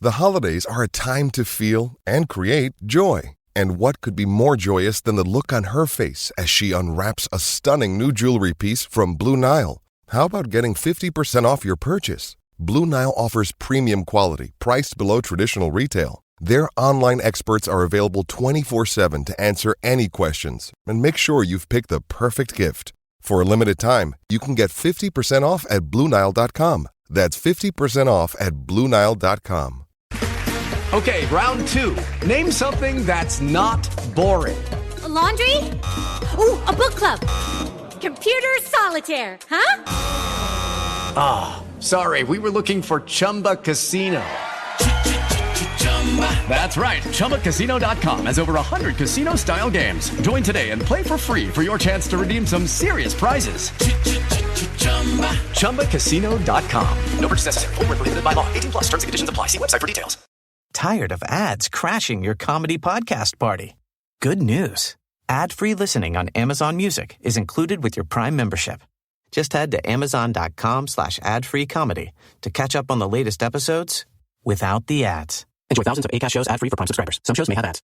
The holidays are a time to feel and create joy. And what could be more joyous than the look on her face as she unwraps a stunning new jewelry piece from Blue Nile? How about getting 50% off your purchase? Blue Nile offers premium quality, priced below traditional retail. Their online experts are available 24/7 to answer any questions and make sure you've picked the perfect gift. For a limited time, you can get 50% off at BlueNile.com. That's 50% off at BlueNile.com. Okay, round two. Name something that's not boring. A laundry? Ooh, a book club. Computer solitaire, huh? Ah, sorry, we were looking for Chumba Casino. That's right, ChumbaCasino.com has over 100 casino-style games. Join today and play for free for your chance to redeem some serious prizes. ChumbaCasino.com. No purchase necessary. Void where prohibited by law. 18 plus. Terms and conditions apply. See website for details. Tired of ads crashing your comedy podcast party? Good news. Ad-free listening on Amazon Music is included with your Prime membership. Just head to amazon.com/ad-free comedy to catch up on the latest episodes without the ads. Enjoy thousands of Acast shows ad-free for Prime subscribers. Some shows may have ads.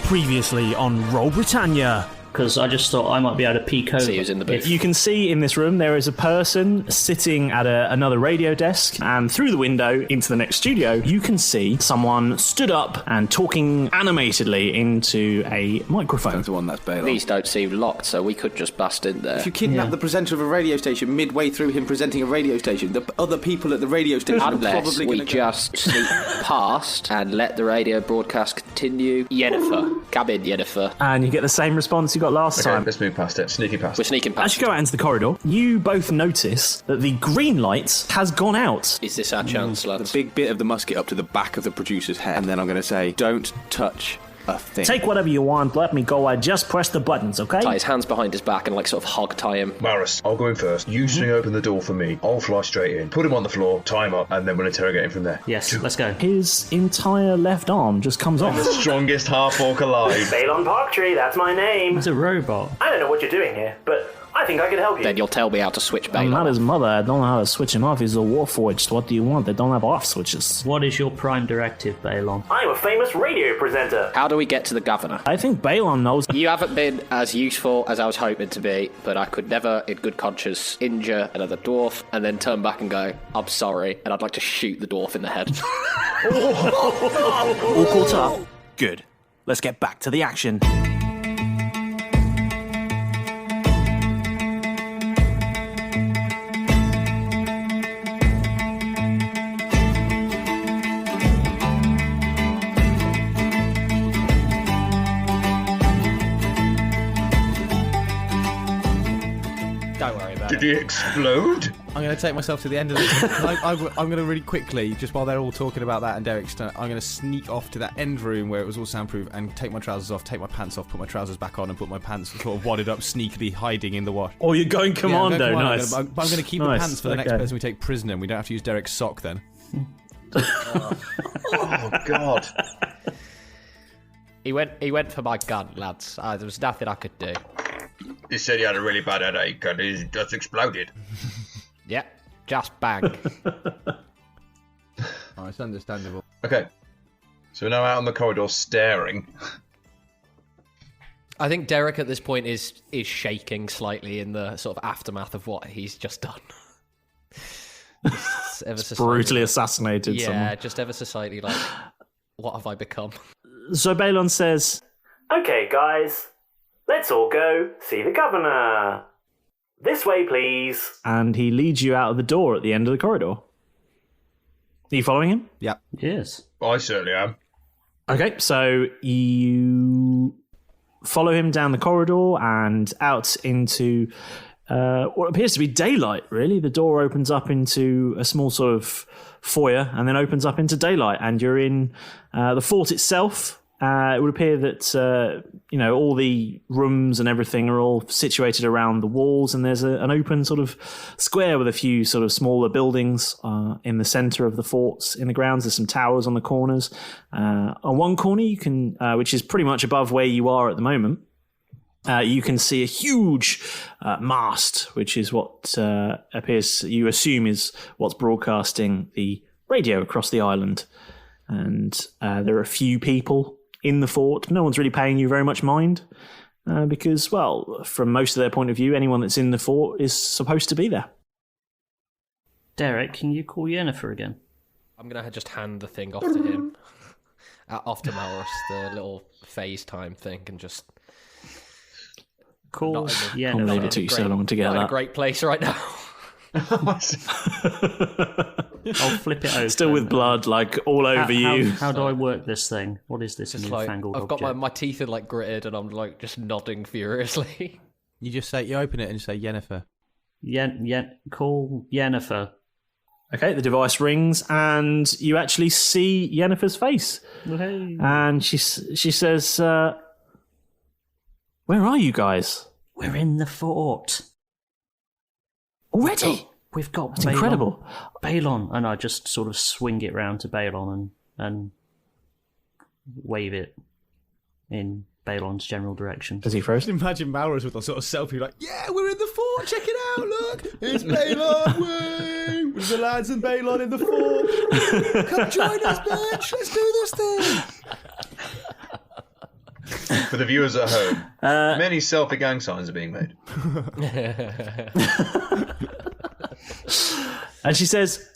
Previously on Roll Britannia. Because I just thought I might be able to peek over. See who's in the booth. You can see in this room there is a person sitting at another radio desk, and through the window into the next studio you can see someone stood up and talking animatedly into a microphone. That's the one that's Balon. These don't seem locked, so we could just bust in there. If you kidnap the presenter of a radio station midway through him presenting a radio station, the other people at the radio station are probably we going to just sneak past and let the radio broadcast continue. Yennefer. Come in, Yennefer. And you get the same response you got last time. Let's move past it. Sneaking past. We're sneaking past. As you go out into the corridor, you both notice that the green light has gone out. Is this our chance, lads? the big bit of the musket up to the back of the producer's head, and then I'm going to say, don't touch a thing. Take whatever you want, let me go, I just press the buttons, okay? Tie his hands behind his back and sort of hog tie him. Malrus, I'll go in first. You swing open the door for me. I'll fly straight in. Put him on the floor, tie him up, and then we'll interrogate him from there. Yes, let's go. His entire left arm just comes off. The strongest half-orc alive. Balon Parktree, that's my name. It's a robot. I don't know what you're doing here, but I think I can help you. Then you'll tell me how to switch I'm Balon. not his mother, I don't know how to switch him off. He's a warforged. What do you want? They don't have off switches. What is your prime directive, Balon? I'm a famous radio presenter. How do we get to the governor? I think Balon knows. You haven't been as useful as I was hoping to be, but I could never, in good conscience, injure another dwarf and then turn back and go, I'm sorry, and I'd like to shoot the dwarf in the head. All caught up? Good. Let's get back to the action. Don't worry about it. Did he explode? I'm going to take myself to the end of the... I'm going to really quickly, just while they're all talking about that and Derek's I'm going to sneak off to that end room where it was all soundproof and take my trousers off, take my pants off, put my trousers back on and put my pants sort of wadded up, sneakily hiding in the wash. Oh, you're going commando, nice. I'm going to keep the pants for the next person we take prisoner, and we don't have to use Derek's sock then. Oh, God. He went for my gun, lads. There was nothing I could do. He said he had a really bad headache and he just exploded. Yeah, just bang. Oh, it's understandable. Okay, so we're now out on the corridor staring. I think Derek at this point is shaking slightly in the sort of aftermath of what he's just done. Brutally assassinated someone. Just ever so slightly like, what have I become? So Balon says, Okay, guys, let's all go see the governor. This way, please. And he leads you out of the door at the end of the corridor. Are you following him? Yeah. Yes. I certainly am. Okay, so you follow him down the corridor and out into what appears to be daylight, really. The door opens up into a small sort of foyer and then opens up into daylight, and you're in the fort itself. It would appear that, all the rooms and everything are all situated around the walls, and there's an open sort of square with a few sort of smaller buildings in the centre of the forts. In the grounds, there's some towers on the corners. On one corner, you can, which is pretty much above where you are at the moment, you can see a huge mast, which is what appears, you assume, is what's broadcasting the radio across the island. And there are a few people in the fort. No one's really paying you very much mind because, well, from most of their point of view, anyone that's in the fort is supposed to be there. Derek, can you call Yennefer again? I'm going to just hand the thing off to him. Off to Malrus, the little FaceTime thing, and just... Call Yennefer. I can't believe it took you so long to get not that. in a great place right now. I'll flip it over. Still with blood, like, all over you. How do I work this thing? What is this newfangled I've got object? my teeth are like gritted, and I'm like just nodding furiously. You open it and you say Yennefer. Call Yennefer. Okay, the device rings, and you actually see Yennefer's face. Hey. And she says, "Where are you guys?" We're in the fort. Already? We've got That's incredible. Balon. And I just sort of swing it round to Balon and wave it in Balon's general direction. Does he first? Imagine Malrus with a sort of selfie like, yeah, we're in the fort, check it out, look, it's Balon, way, with the lads and Balon in the fort. Come join us, bitch, let's do this thing. For the viewers at home, many selfie gang signs are being made. And she says,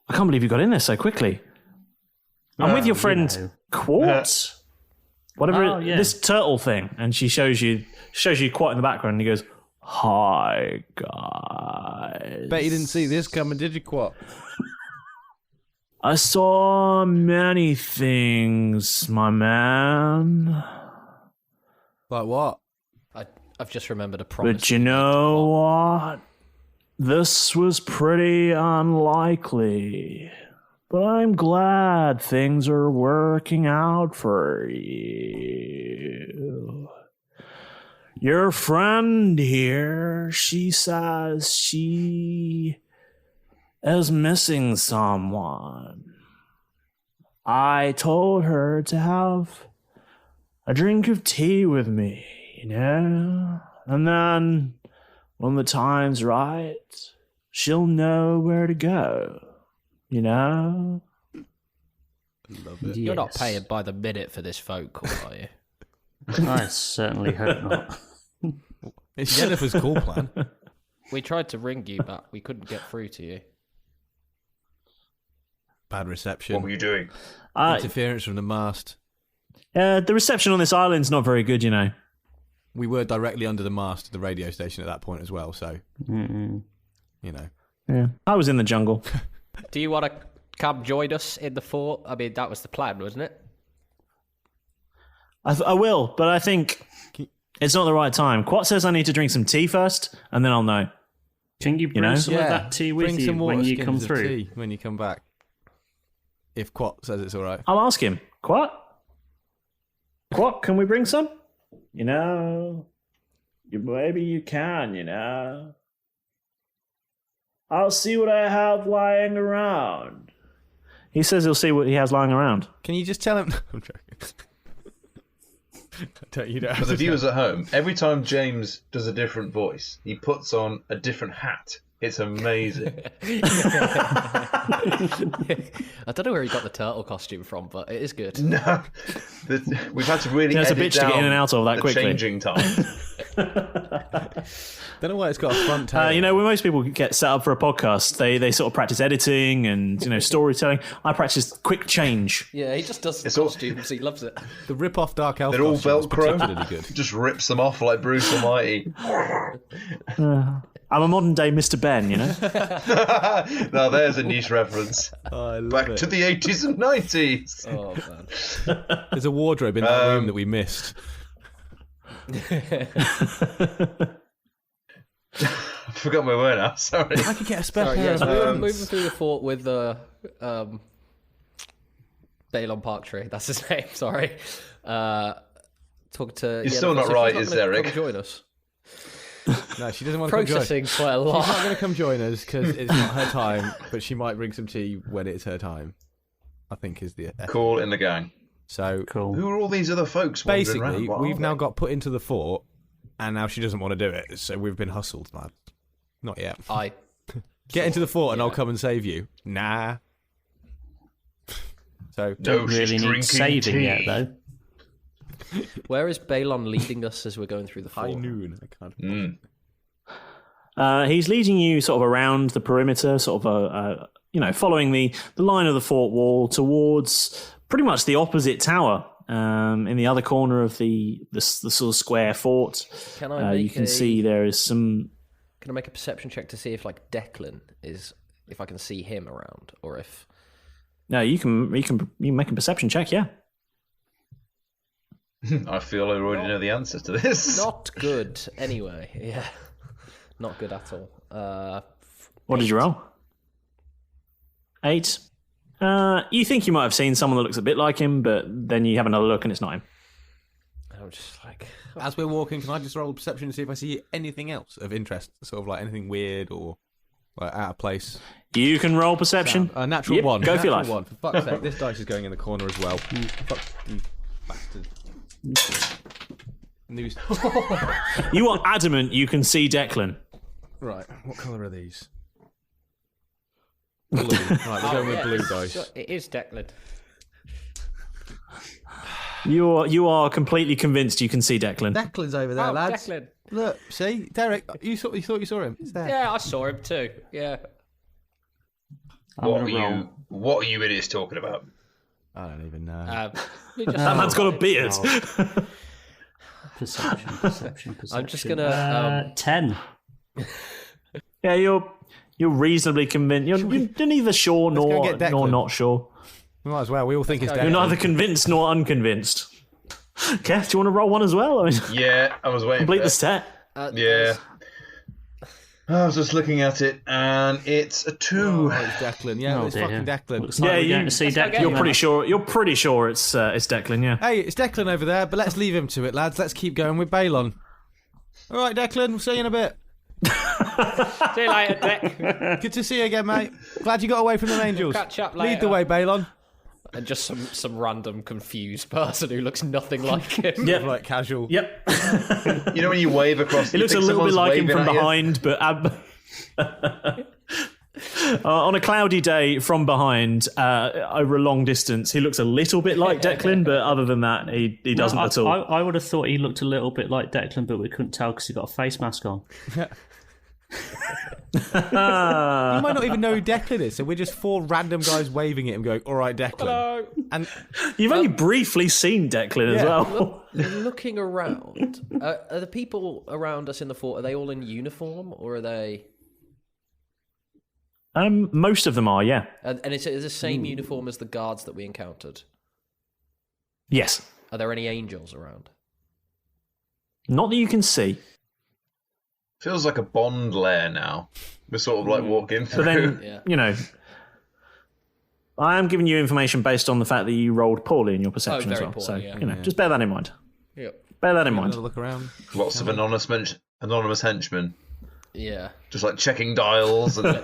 I can't believe you got in there so quickly. I'm with your friend Quartz. Whatever, this turtle thing. And she shows you quite in the background, and he goes, hi, guys. Bet you didn't see this coming, did you, Quat? I saw many things, my man. Like what? I've just remembered a promise. But you know what? This was pretty unlikely. But I'm glad things are working out for you. Your friend here, she says she is missing someone. I told her to have a drink of tea with me, you know? And then, when the time's right, she'll know where to go, you know? Love it. You're not paying by the minute for this phone call, are you? I certainly hope not. It's Yennefer's call plan. We tried to ring you, but we couldn't get through to you. Bad reception. What were you doing? Interference from the mast. The reception on this island's not very good, you know. We were directly under the mast of the radio station at that point as well, so, you know. Yeah, I was in the jungle. Do you want to come join us in the fort? I mean, that was the plan, wasn't it? I will, but I think it's not the right time. Quat says I need to drink some tea first, and then I'll know. Can you bring some of that tea with you when you come through? Tea when you come back. If Quat says it's all right. I'll ask him. Quat, can we bring some? You know, maybe you can, you know. I'll see what I have lying around. He says he'll see what he has lying around. Can you just tell him? I'm joking. For the viewers at home, every time James does a different voice, he puts on a different hat. It's amazing. I don't know where he got the turtle costume from, but it is good. No, we've had to really. It's a edit bitch to get in and out of that the quickly. Changing time. Don't know why it's got a front tail. You know, when most people get set up for a podcast, they sort of practice editing and, you know, storytelling. I practice quick change. Yeah, he just does the costumes. He loves it. The rip-off Dark Elf They're all costume is particularly Velcro. good. Just rips them off like Bruce Almighty. I'm a modern day Mr. Ben, you know? Now there's a niche reference. I love Back it. to the 80s and 90s. Oh, man. There's a wardrobe in that room that we missed. I forgot my word now, sorry. I could get a spare Sorry, pair yes, of we were hands. moving through the fort with Balon Parktree. That's his name, sorry. Talk to... You're still not right, is there, Rick? Come join us. No, she doesn't want to come join. Processing quite a lot. She's not going to come join us because it's not her time, but she might bring some tea when it's her time, I think is the... Cool in the gang. So, cool. Who are all these other folks wandering basically, around? What we've are now they? got put into the fort, and now she doesn't want to do it, so we've been hustled, man. Not yet. Get into the fort and I'll come and save you. Nah. So don't really need saving yet, though. Where is Balon leading us as we're going through the fort? High noon. I can't. He's leading you sort of around the perimeter, sort of following the line of the fort wall towards pretty much the opposite tower. In the other corner of the sort of square fort, you can see there is some. Can I make a perception check to see if like Declan is, if I can see him around, or if? No, you can make a perception check. Yeah. I feel I already know the answer to this. Not good. Anyway, yeah, not good at all. What did you roll? 8. You think you might have seen someone that looks a bit like him, but then you have another look and it's not him. I'm just like, as we're walking, can I just roll a perception to see if I see anything else of interest, sort of like anything weird or like out of place? You can roll perception. Natural one. Go for your life. One. For fuck's sake, this dice is going in the corner as well. Fuck you, bastard. News. You are adamant you can see Declan. Right. What colour are these? Blue. Right, we're going with blue dice. Sure, it is Declan. You are completely convinced you can see Declan. Declan's over there, lads. Declan. Look, see, Derek, you thought you saw him. It's there. Yeah, I saw him too. Yeah. What are you idiots talking about? I don't even know. That man's got a beard. Perception. I'm just gonna 10. Yeah, you're reasonably convinced. You're neither sure nor not sure. We might as well. We all think it's Declan. You're neither convinced nor unconvinced. Keth, do you want to roll one as well? Yeah, I was waiting. Complete the set. Yeah. I was just looking at it, and it's a 2. Oh, it's Declan. Yeah, it's fucking Declan. Looks like we're going to see Declan. You're pretty sure it's Declan. Yeah. Hey, it's Declan over there, but let's leave him to it, lads. Let's keep going with Balon. All right, Declan. We'll see you in a bit. See you later, Deck. Good to see you again, mate. Glad you got away from the angels. We'll catch up later. Lead the way, Balon. And just some random confused person who looks nothing like him. Yep. Like casual. Yep. You know when you wave across... It looks a little bit like him from behind, but... on a cloudy day from behind, over a long distance, he looks a little bit like Declan, but other than that, he doesn't at all. I would have thought he looked a little bit like Declan, but we couldn't tell because he got a face mask on. You might not even know who Declan is, so we're just 4 random guys waving at him going, all right, Declan. Hello. And you've only briefly seen Declan as well. Looking around, are the people around us in the fort, are they all in uniform, or are they... Most of them are, yeah. And it's the same uniform as the guards that we encountered? Yes. Are there any angels around? Not that you can see. Feels like a Bond lair now. We're sort of like walking through. But then, I am giving you information based on the fact that you rolled poorly in your perception as well. Poorly, so, yeah. Just bear that in mind. Yep. Bear that in mind. Look around. Lots of anonymous henchmen. Yeah. Just like checking dials. And...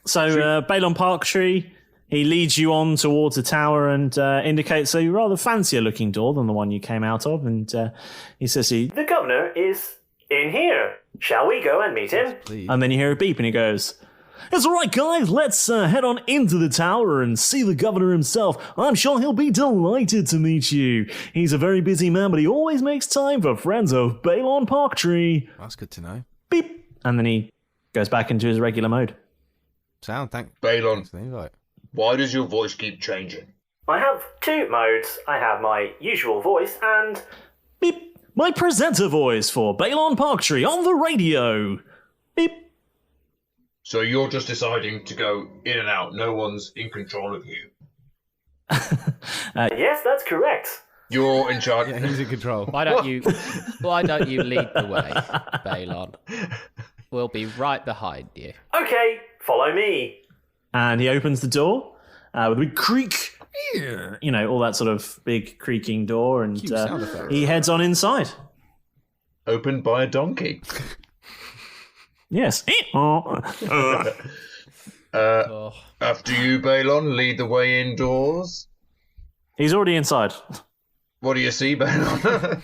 So, Balon Parktree, he leads you on towards the tower and indicates a rather fancier looking door than the one you came out of. And he says, The governor is in here. Shall we go and meet him? And then you hear a beep and he goes, It's all right, guys. Let's head on into the tower and see the governor himself. I'm sure he'll be delighted to meet you. He's a very busy man, but he always makes time for friends of Balon Parktree. That's good to know. Beep. And then he goes back into his regular mode. Sound, thank Balon, why does your voice keep changing? I have 2 modes. I have my usual voice and... Beep. My presenter voice for Balon Parktree on the radio. Beep. So you're just deciding to go in and out. No one's in control of you. Yes, that's correct. You're in charge. Yeah, he's in control. Why don't you lead the way, Balon? We'll be right behind you. Okay, follow me. And he opens the door with a big creak. All that sort of big creaking door. And he heads on inside. Opened by a donkey. Yes. After you, Balon, lead the way indoors. He's already inside. What do you see, Balon?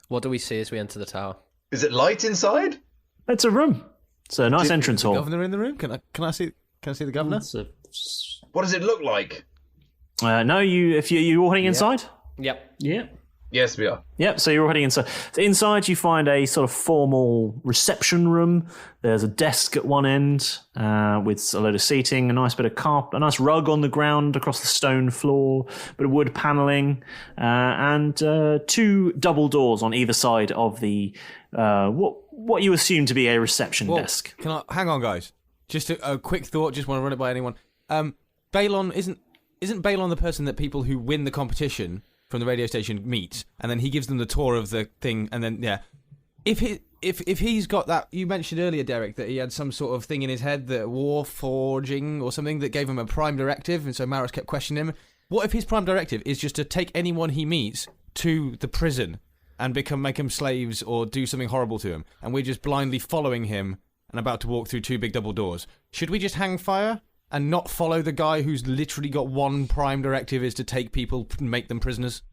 What do we see as we enter the tower? Is it light inside? It's a room. It's a nice entrance hall. Governor in the room? Can I see the governor? What does it look like? No, you're all heading inside? Yep. Yeah. Yes, we are. Yep, so you're all heading inside. So inside you find a sort of formal reception room. There's a desk at one end with a load of seating, a nice bit of carpet, a nice rug on the ground across the stone floor, bit of wood panelling, and 2 double doors on either side of the what you assume to be a reception desk. Hang on, guys. Just a quick thought. Just want to run it by anyone. Balon isn't Balon the person that people who win the competition from the radio station meet, and then he gives them the tour of the thing, and then if he's got that, you mentioned earlier, Derek, that he had some sort of thing in his head, that war forging or something that gave him a prime directive, and so Malrus kept questioning him. What if his prime directive is just to take anyone he meets to the prison and make them slaves or do something horrible to him, and we're just blindly following him and about to walk through 2 big double doors? Should we just hang fire and not follow the guy who's literally got one prime directive, is to take people and make them prisoners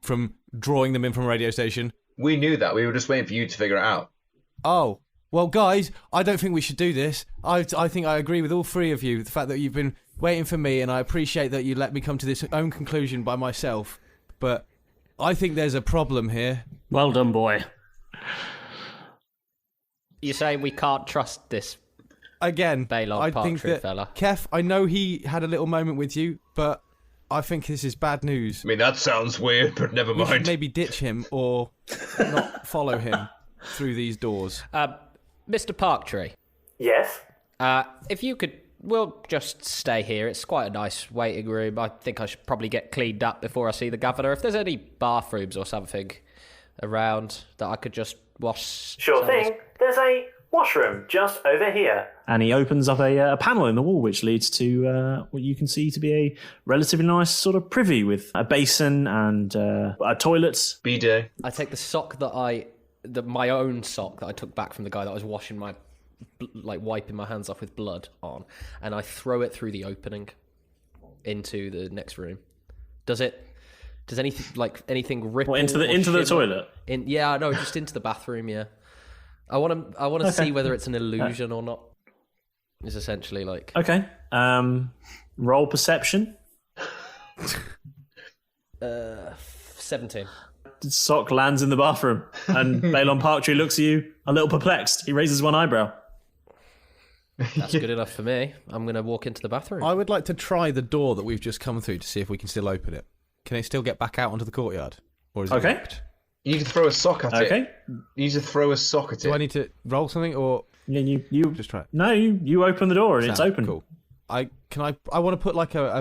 from drawing them in from a radio station? We knew that. We were just waiting for you to figure it out. Oh, well, guys, I don't think we should do this. I think I agree with all 3 of you, the fact that you've been waiting for me, and I appreciate that you let me come to this own conclusion by myself, but I think there's a problem here. Well done, boy. You're saying we can't trust this again? Balon I think that fella. Keth, I know he had a little moment with you, but I think this is bad news. I mean, that sounds weird, but never mind. We should maybe ditch him or not follow him through these doors. Mr. Parktree. Yes? If you could, we'll just stay here. It's quite a nice waiting room. I think I should probably get cleaned up before I see the governor. If there's any bathrooms or something around that I could just wash. Sure thing. There's a washroom just over here. And he opens up a panel in the wall, which leads to what you can see to be a relatively nice sort of privy with a basin and a toilet. Bidet. I take the sock my own sock that I took back from the guy that I was washing my, wiping my hands off with blood on, and I throw it through the opening into the next room. Does anything ripple? What, into the toilet? No, just into the bathroom. Yeah. I want to see whether it's an illusion or not. Is essentially like... Okay. Roll perception. 17. The sock lands in the bathroom, and Balon Parktree looks at you, a little perplexed. He raises one eyebrow. That's good enough for me. I'm going to walk into the bathroom. I would like to try the door that we've just come through to see if we can still open it. Can it still get back out onto the courtyard? Or is it locked? You need to throw a sock at it. Okay. You need to throw a sock at it. Do I need to roll something, or yeah, you just try it? No, you open the door and it's open. Cool. I want to put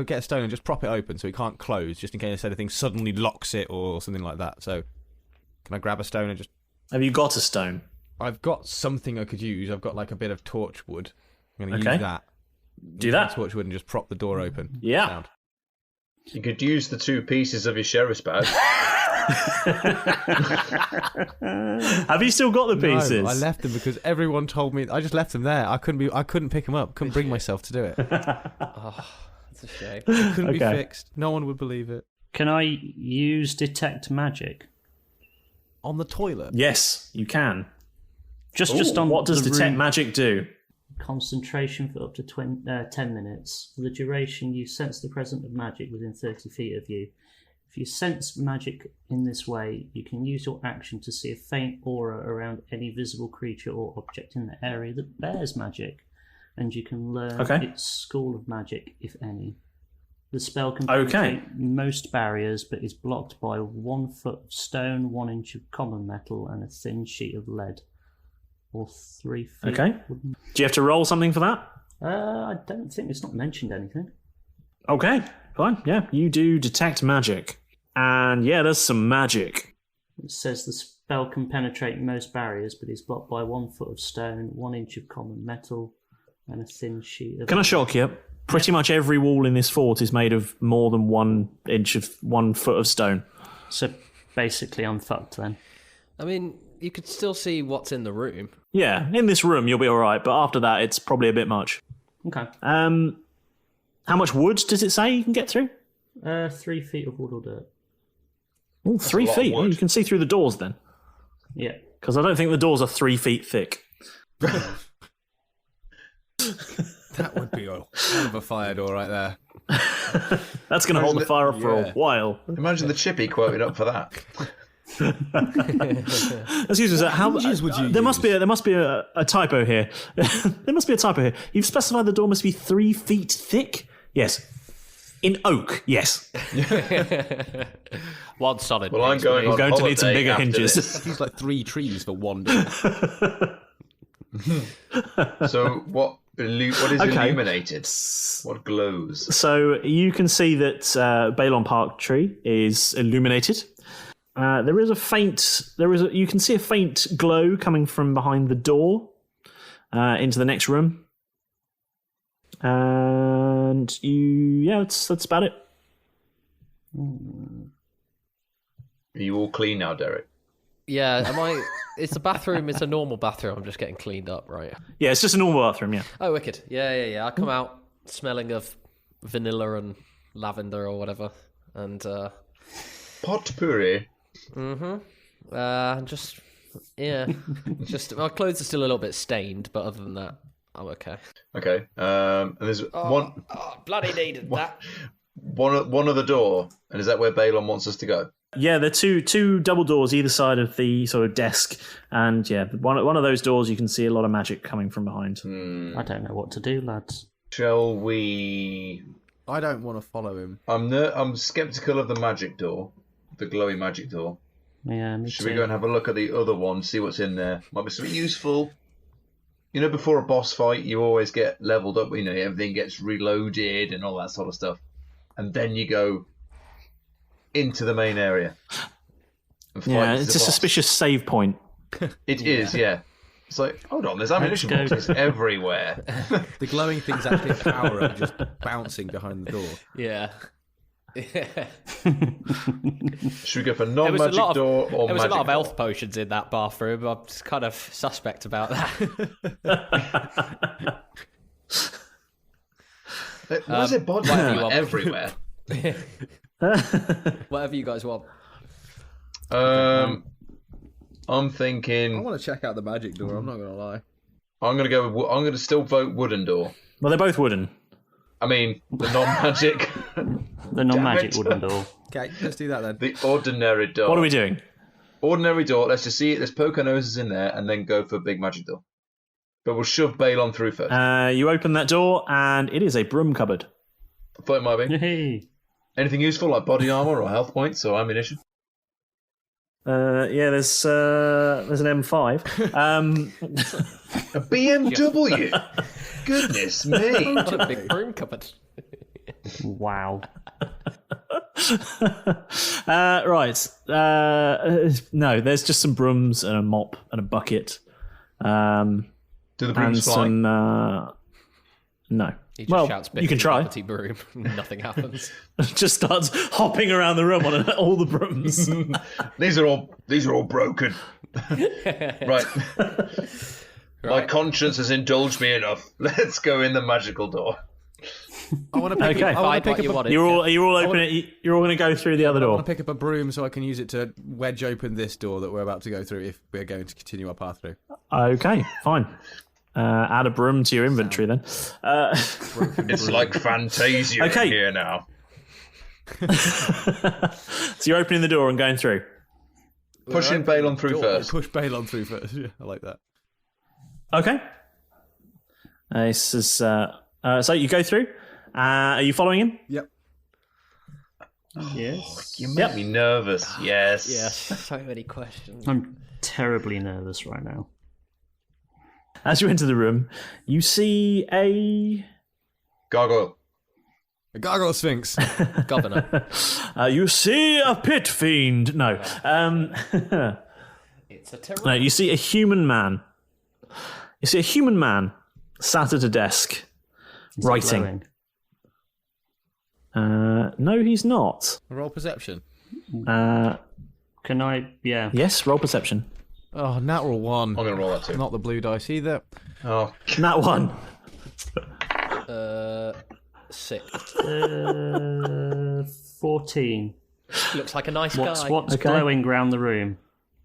get a stone and just prop it open so it can't close, just in case anything suddenly locks it or something like that. So, can I grab a stone and just? Have you got a stone? I've got something I could use. I've got a bit of torch wood. I'm going to use that. Do that. Torch wood and just prop the door open. Yeah. Sound. You could use the 2 pieces of your sheriff's badge. Have you still got the pieces? No, I left them because everyone told me. I just left them there. I couldn't pick them up. Couldn't bring myself to do it. That's a shame. It couldn't be fixed. No one would believe it. Can I use detect magic on the toilet? Yes, you can. Just on what does the detect room. magic do? Concentration for up to 10 minutes. For the duration, you sense the presence of magic within 30 feet of you. If you sense magic in this way, you can use your action to see a faint aura around any visible creature or object in the area that bears magic, and you can learn its school of magic, if any. The spell can penetrate most barriers, but is blocked by 1 foot of stone, 1 inch of common metal, and a thin sheet of lead. Or 3 feet. Okay. Do you have to roll something for that? I don't think it's not mentioned anything. Okay, fine. Yeah, you do detect magic. And yeah, there's some magic. It says the spell can penetrate most barriers, but is blocked by 1 foot of stone, 1 inch of common metal, and a thin sheet of... Can I shock you? Pretty much every wall in this fort is made of more than 1 inch of 1 foot of stone. So basically I'm fucked then. I mean, you could still see what's in the room. Yeah, in this room you'll be alright, but after that it's probably a bit much. Okay. How much wood does it say you can get through? 3 feet of wood or dirt. Oh, 3 feet. Oh, you can see through the doors then. Yeah. because I don't think the doors are 3 feet thick. That would be a hell of a fire door right there. That's going to hold the fire up for a while. Imagine the chippy quoted up for that. Excuse me, sir. How hinges would you there use? There must be a typo here. There must be a typo here. You've specified the door must be 3 feet thick. Yes. In oak. Yes. One solid. Well, I'm going. We're on going to need some holiday bigger after hinges. this. It's like 3 trees for one door. So what is Okay. illuminated? What glows? So you can see that Balon Park Tree is illuminated. There is a faint. You can see a faint glow coming from behind the door into the next room. And that's about it. Are you all clean now, Derek? Yeah, it's a bathroom, it's a normal bathroom, I'm just getting cleaned up, right? Yeah, it's just a normal bathroom, yeah. Oh, wicked. Yeah. I come out smelling of vanilla and lavender or whatever. And, Potpourri. just my clothes are still a little bit stained, but other than that, I'm okay. Okay. And there's one. Oh, bloody needed that. One other door, and is that where Balon wants us to go? Yeah, there are two double doors either side of the sort of desk, and yeah, one of those doors you can see a lot of magic coming from behind. I don't know what to do, lads. Shall we? I don't want to follow him. I'm skeptical of the magic door, the glowy magic door. Yeah, me Should too. we go and have a look at the other one, see what's in there? Might be something useful. You know, before a boss fight, you always get leveled up. You know, everything gets reloaded and all that sort of stuff, and then you go into the main area. And fight Yeah, the it's a boss. suspicious save point. It is, yeah. It's like, hold on, there's ammunition Let's go. boxes everywhere. The glowing thing's actually a power up just bouncing behind the door. Yeah. Should we go for There was non-magic a lot door or there was magic a lot of door? health potions in that bathroom. I'm just kind of suspect about that. Why is it body whatever you armor want. everywhere? Whatever you guys want. I'm I thinking. want to check out the magic door, I'm not going to lie. I'm going to go. I'm going to still vote wooden door. Well, they're both wooden. I mean, the non-magic. The non-magic it. wooden door. Okay, let's do that then. The ordinary door. What are we doing? Ordinary door. Let's just see it. Let's poke our noses in there and then go for big magic door. But we'll shove Balon through first. You open that door, and it is a broom cupboard. I thought it might be. Hey. Anything useful like body armor or health points or ammunition? Yeah, there's an M5. A BMW. Goodness me. What a big broom cupboard. Wow. Right. No, there's just some brooms and a mop and a bucket. Do the brooms and fly? some. No. He just Well, shouts you can bippity try. boppity broom. Nothing happens. Just starts hopping around the room on all the brooms. These are all broken. Right. My conscience has indulged me enough. Let's go in the magical door. I want to pick, Okay. I want to pick up a, You're all open it. You're all going to go through the other I door. want to pick up a broom so I can use it to wedge open this door that we're about to go through if we're going to continue our path through. Okay, fine. Add a broom to your inventory then. It's like Fantasia Okay. in here now. So you're opening the door and going through. Pushing Balon through first. Push Balon through first. Yeah, I like that. Okay. This is so you go through. Are you following him? Yep. Yes. You make me nervous. Yes. Yes. So many questions. I'm terribly nervous right now. As you enter the room, you see a Gargoyle. A gargoyle sphinx. Governor. you see a pit fiend. No. It's a terror. No, you see a human man. You see a human man sat at a desk Is it writing. glowing? No, he's not. Roll perception. Can I? Yeah. Yes, roll perception. Oh, natural one. I'm going to roll that too. Not the blue dice either. Oh, That one. 6. 14. Looks like a nice guy. What's Okay. glowing round the room?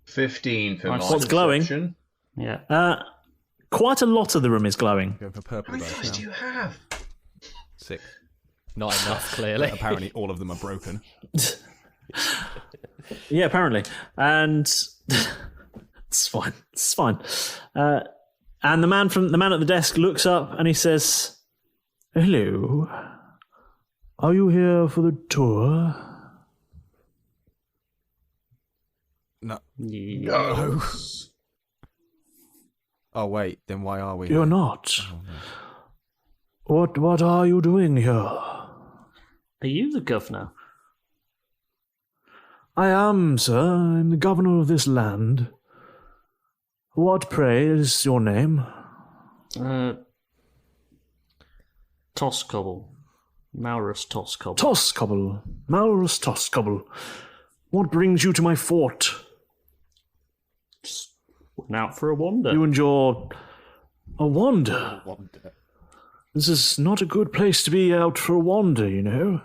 15 for my What's glowing? perception. Yeah. Quite a lot of the room is glowing. Going for purple. How many dice do you have? 6. Not enough, clearly. But apparently, all of them are broken. Yeah, apparently. And it's fine. It's fine. And the man at the desk looks up and he says, "Hello. Are you here for the tour?" No. No. Oh, wait. Then why are we? You're not. Oh, no. What are you doing here? Are you the governor? I am, sir. I'm the governor of this land. What, pray, is your name? Toscobble. Malrus Toscobble. Toscobble. Malrus Toscobble. What brings you to my fort? Just went out for a wander. You and your... A wander? This is not a good place to be out for a wander, you know.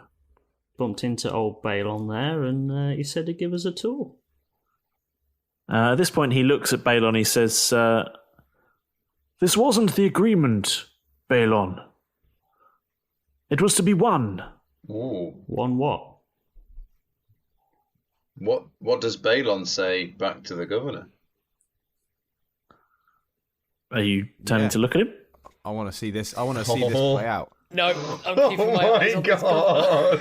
Bumped into old Balon there, and he said he'd give us a tour. At this point, he looks at Balon. He says, "This wasn't the agreement, Balon. It was to be one." Ooh. One what? What does Balon say back to the governor? Are you turning to look at him? I want to see this. I want to see this play out. No, I'm keeping my eyes on this ball.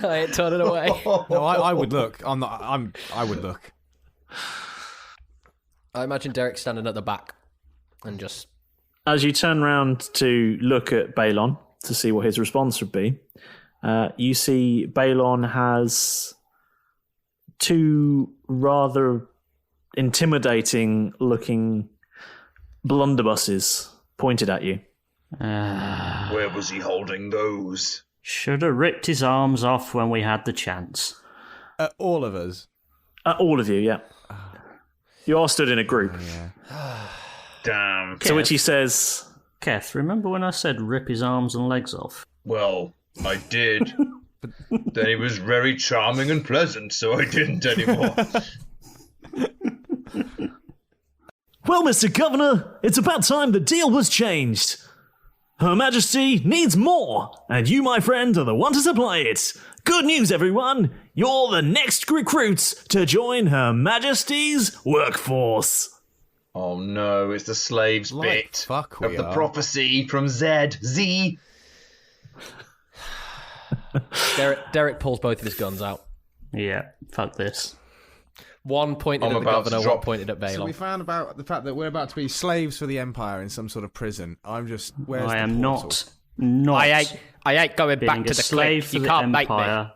I ain't turning away. No, I would look. I would look. I imagine Derek standing at the back and just... As you turn round to look at Balon to see what his response would be, you see Balon has 2 rather intimidating-looking blunderbusses pointed at you. Where was he holding those? Should have ripped his arms off when we had the chance. All of us? All of you, yeah. You all stood in a group. Damn. To which he says... Keth, remember when I said rip his arms and legs off? Well, I did. Then he was very charming and pleasant, so I didn't anymore. Well, Mr. Governor, it's about time the deal was changed. Her Majesty needs more, and you, my friend, are the one to supply it. Good news, everyone. You're the next recruits to join Her Majesty's workforce. Oh no, it's the slaves bit fuck of the prophecy from Z. Derek pulls both of his guns out. Yeah, fuck this. One pointed at the governor, one pointed at Balon. So we found about the fact that we're about to be slaves for the Empire in some sort of prison. I'm just... Where's I the am portal? not I ain't going back to the slave clique. for You the can't make me. Empire,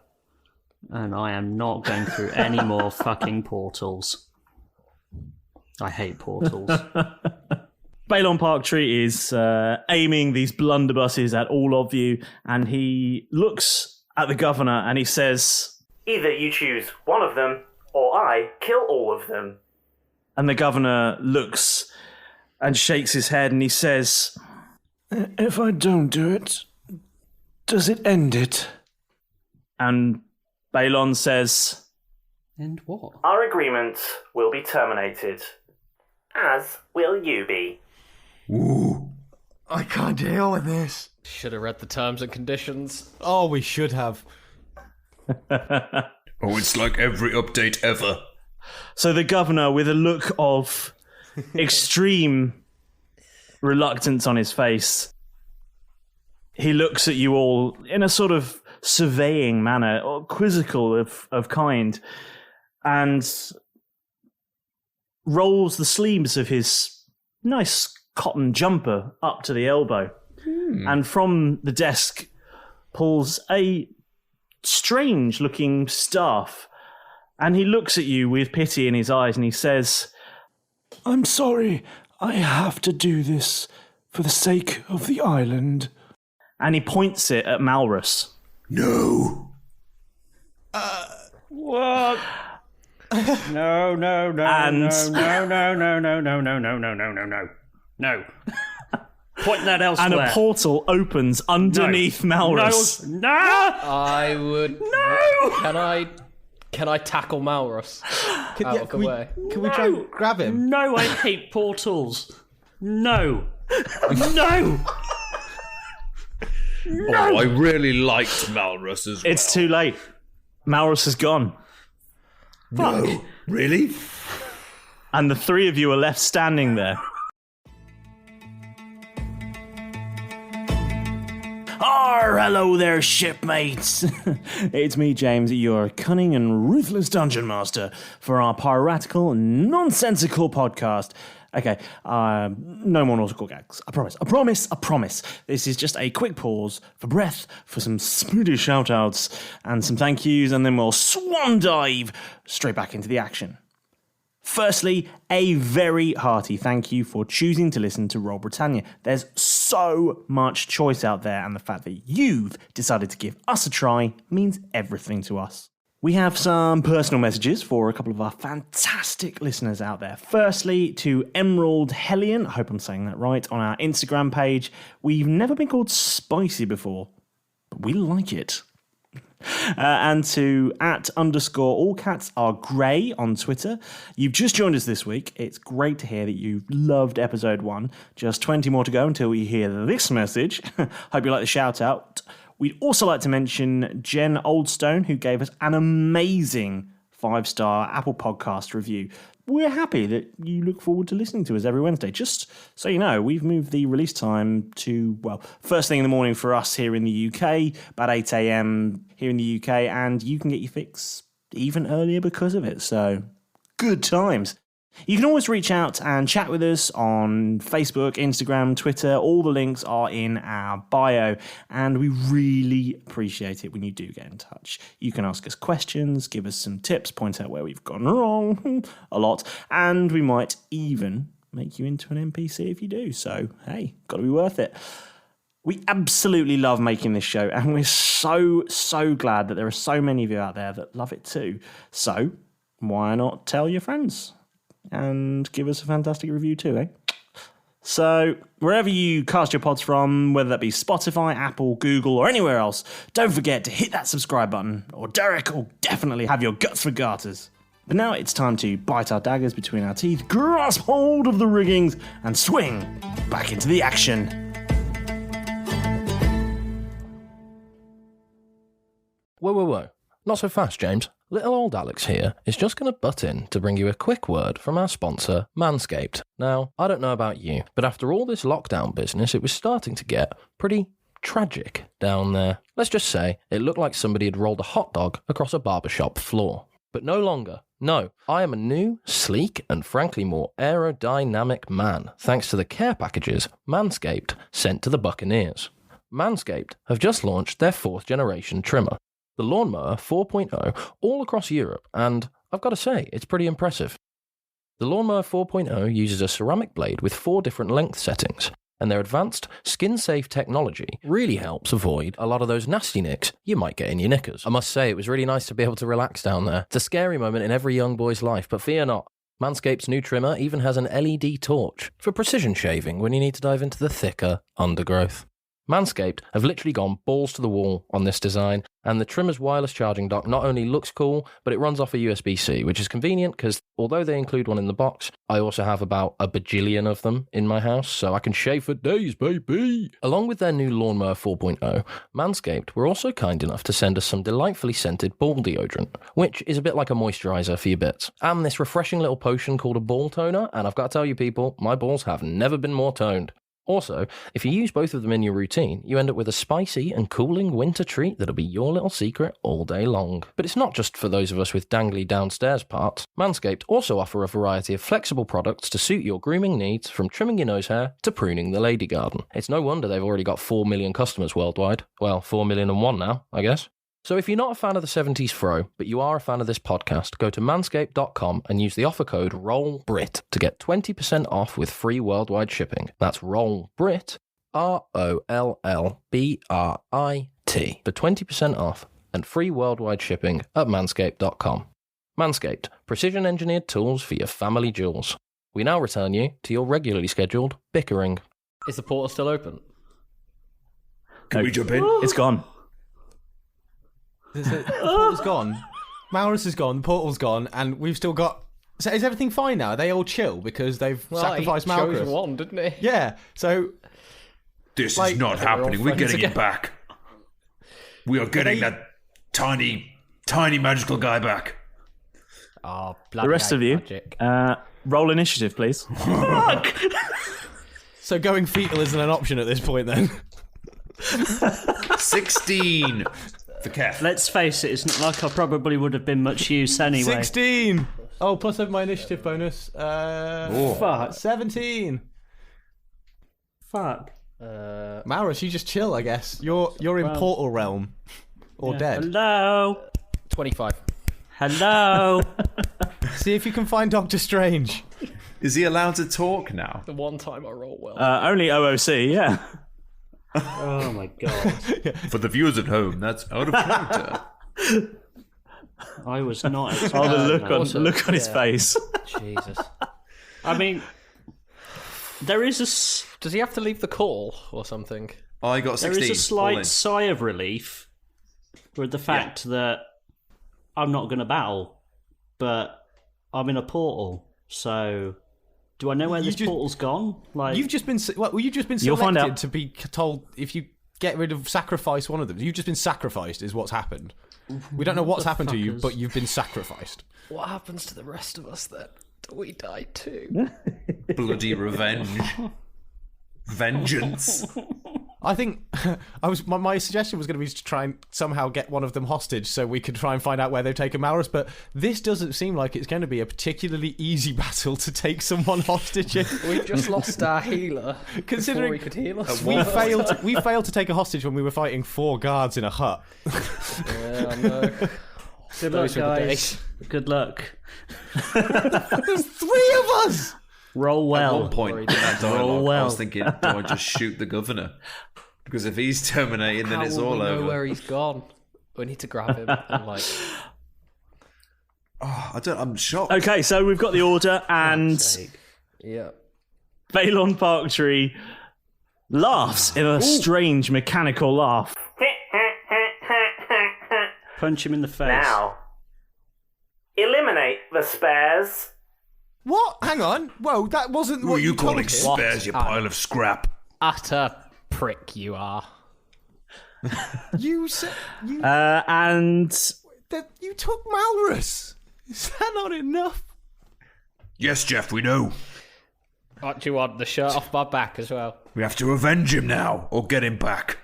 and I am not going through any more fucking portals. I hate portals. Balon Parktree is aiming these blunderbusses at all of you, and he looks at the governor and he says, "Either you choose one of them, or I kill all of them." And the governor looks and shakes his head and he says, "If I don't do it, does it end it?" And Balon says, "And what?" "Our agreement will be terminated. As will you be." Ooh, I can't deal with this. Should have read the terms and conditions. Oh, we should have. Oh, it's like every update ever. So the governor, with a look of extreme reluctance on his face, he looks at you all in a sort of surveying manner, or quizzical of kind, and rolls the sleeves of his nice cotton jumper up to the elbow, and from the desk pulls a strange-looking staff, and he looks at you with pity in his eyes, and he says, "I'm sorry, I have to do this for the sake of the island." And he points it at Malrus. No. What? No. Point that elsewhere. And a portal opens underneath Malrus. No. I would... No. Can I tackle Malrus out of the way? Can we try and grab him? No, I hate portals. No. No. Oh, I really liked Malrus as well. It's too late. Malrus is gone. No, really? And the three of you are left standing there. Hello there, shipmates. It's me, James, your cunning and ruthless dungeon master for our piratical, nonsensical podcast. Okay, no more nautical gags. I promise. This is just a quick pause for breath, for some speedy shout-outs and some thank yous, and then we'll swan dive straight back into the action. Firstly, a very hearty thank you for choosing to listen to Roll Britannia. There's so much choice out there, and the fact that you've decided to give us a try means everything to us. We have some personal messages for a couple of our fantastic listeners out there. Firstly, to Emerald Hellion, I hope I'm saying that right, on our Instagram page. We've never been called spicy before, but we like it. And to @_allcatsaregrey on Twitter. You've just joined us this week. It's great to hear that you loved episode 1. Just 20 more to go until we hear this message. Hope you like the shout out. We'd also like to mention Jen Oldstone, who gave us an amazing 5-star Apple Podcast review. We're happy that you look forward to listening to us every Wednesday. Just so you know, we've moved the release time to, first thing in the morning for us here in the UK, about 8 a.m. here in the UK, and you can get your fix even earlier because of it. So, good times. You can always reach out and chat with us on Facebook, Instagram, Twitter. All the links are in our bio, and we really appreciate it when you do get in touch. You can ask us questions, give us some tips, point out where we've gone wrong a lot, and we might even make you into an NPC if you do. So, hey, got to be worth it. We absolutely love making this show, and we're so glad that there are so many of you out there that love it too. So, why not tell your friends? And give us a fantastic review too, eh? So, wherever you cast your pods from, whether that be Spotify, Apple, Google, or anywhere else, don't forget to hit that subscribe button, or Derek will definitely have your guts for garters. But now it's time to bite our daggers between our teeth, grasp hold of the riggings, and swing back into the action. Whoa. Not so fast, James. Little old Alex here is just going to butt in to bring you a quick word from our sponsor, Manscaped. Now, I don't know about you, but after all this lockdown business, it was starting to get pretty tragic down there. Let's just say it looked like somebody had rolled a hot dog across a barbershop floor. But no longer. No, I am a new, sleek, and frankly more aerodynamic man, thanks to the care packages Manscaped sent to the Buccaneers. Manscaped have just launched their 4th generation trimmer, the Lawnmower 4.0, all across Europe, and I've got to say, it's pretty impressive. The Lawnmower 4.0 uses a ceramic blade with 4 different length settings, and their advanced skin-safe technology really helps avoid a lot of those nasty nicks you might get in your knickers. I must say, it was really nice to be able to relax down there. It's a scary moment in every young boy's life, but fear not. Manscaped's new trimmer even has an LED torch for precision shaving when you need to dive into the thicker undergrowth. Manscaped have literally gone balls to the wall on this design, and the trimmer's wireless charging dock not only looks cool, but it runs off a USB-C, which is convenient because although they include one in the box, I also have about a bajillion of them in my house, so I can shave for days, baby! Along with their new Lawnmower 4.0, Manscaped were also kind enough to send us some delightfully scented ball deodorant, which is a bit like a moisturiser for your bits, and this refreshing little potion called a ball toner, and I've got to tell you people, my balls have never been more toned. Also, if you use both of them in your routine, you end up with a spicy and cooling winter treat that'll be your little secret all day long. But it's not just for those of us with dangly downstairs parts. Manscaped also offer a variety of flexible products to suit your grooming needs, from trimming your nose hair to pruning the lady garden. It's no wonder they've already got 4 million customers worldwide. Well, 4,000,001 now, I guess. So if you're not a fan of the 70s fro, but you are a fan of this podcast, go to manscaped.com and use the offer code ROLLBRIT to get 20% off with free worldwide shipping. That's ROLLBRIT, ROLLBRIT, for 20% off and free worldwide shipping at manscaped.com. Manscaped, precision-engineered tools for your family jewels. We now return you to your regularly scheduled bickering. Is the portal still open? Can we jump in? It's gone. The portal's gone. Malrus is gone, the portal's gone, and we've still got... So is everything fine now? Are they all chill because they've sacrificed Malrus? He chose one, didn't he? Yeah, so... This is not happening. We're getting it back. We are getting that tiny magical guy back. Oh, the rest of you, roll initiative, please. Fuck! So going fetal isn't an option at this point, then? 16 for Keth. Let's face it, it's not like I probably would have been much use anyway. 16! Oh, plus over my initiative bonus. Fuck. 17. Fuck. Malrus, you just chill, I guess. You're in portal realm. Or dead. Hello? 25. Hello? See if you can find Doctor Strange. Is he allowed to talk now? The one time I roll well. Only OOC, yeah. Oh my god. For the viewers at home, that's out of character. I was not Oh, the look on his face. Jesus. I mean, there is Does he have to leave the call or something? I got 16. There is a slight sigh of relief with the fact that I'm not going to battle, but I'm in a portal. So, do I know where this portal's gone? Like, you've just been selected to be told if you get rid of sacrifice one of them. You've just been sacrificed, is what's happened. We don't know what's happened to you, but you've been sacrificed. What happens to the rest of us then? Do we die too? Bloody revenge. Vengeance. I think my suggestion was going to be to try and somehow get one of them hostage so we could try and find out where they've taken Malrus, but this doesn't seem like it's going to be a particularly easy battle to take someone hostage in. We've just lost our healer. Considering he could heal us. We failed to take a hostage when we were fighting 4 guards in a hut. Yeah, I know. Good luck, guys. Good luck. There's 3 of us! Roll well. At one point in that dialogue, I was thinking, do I just shoot the governor? Because if he's terminated, then it's all over. How will we know where he's gone? We need to grab him and I'm shocked. Okay, so we've got the order, and Balon Parktree laughs in a strange mechanical laugh. Punch him in the face. Now, eliminate the spares. What? Hang on. Whoa, that wasn't what you told calling him. spares, you pile of scrap? Utter prick you are. You said... And... You took Malrus. Is that not enough? Yes, Jeff, we know. What do you want? The shirt off my back as well. We have to avenge him now, or get him back.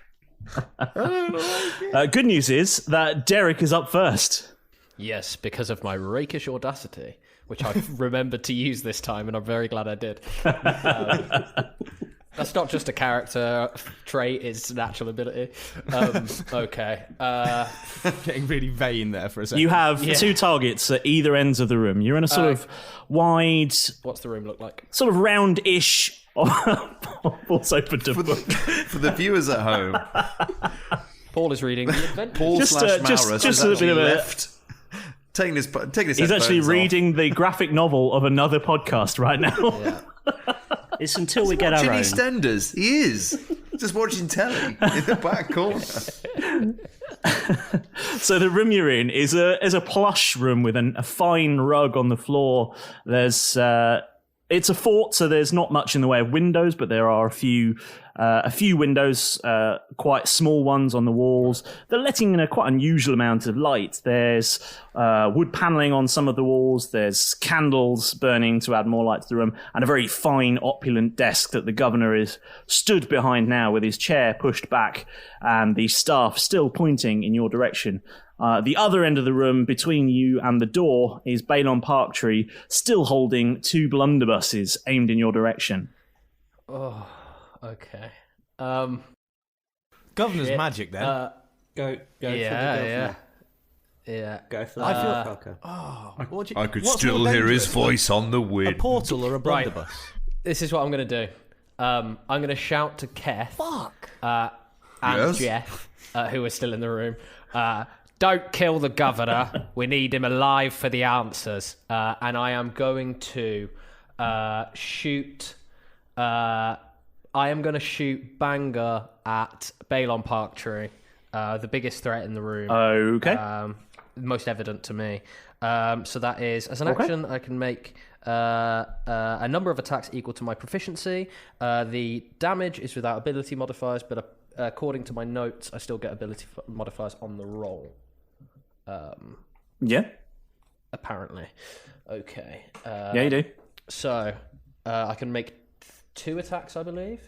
Good news is that Derek is up first. Yes, because of my rakish audacity, which I've remembered to use this time, and I'm very glad I did. That's not just a character trait, it's natural ability. Okay. Getting really vain there for a second. You have 2 targets at either ends of the room. You're in a sort of wide... What's the room look like? Sort of round-ish... Paul's opened a book. For the viewers at home... Paul is reading the adventure. Paul / Malrus just a bit of left... Taking his He's actually reading the graphic novel of another podcast right now. Yeah. It's until we get our own. EastEnders. He is. Just watching telly in the back corner. So the room you're in is a plush room with a fine rug on the floor. There's it's a fort, so there's not much in the way of windows, but there are a few windows, quite small ones on the walls. They're letting in a quite unusual amount of light. There's wood paneling on some of the walls. There's candles burning to add more light to the room, and a very fine, opulent desk that the governor is stood behind now with his chair pushed back and the staff still pointing in your direction. The other end of the room, between you and the door, is Balon Parktree, still holding 2 blunderbusses aimed in your direction. Oh, okay. Governor's magic, then. Go for the governor. Yeah. Go for I that. feel. I could still hear his voice on the wind. A portal or a blunderbuss? This is what I'm going to do. I'm going to shout to Keth. And Yes? Jeff, who are still in the room. Don't kill the governor. We need him alive for the answers. And I am going to shoot... I am going to shoot Banger at Balon Parktree, the biggest threat in the room. Okay. most evident to me. So that is, as an action, I can make a number of attacks equal to my proficiency. The damage is without ability modifiers, but according to my notes, I still get ability modifiers on the roll. Yeah. Apparently. Okay. Yeah, you do. So, I can make 2 attacks, I believe.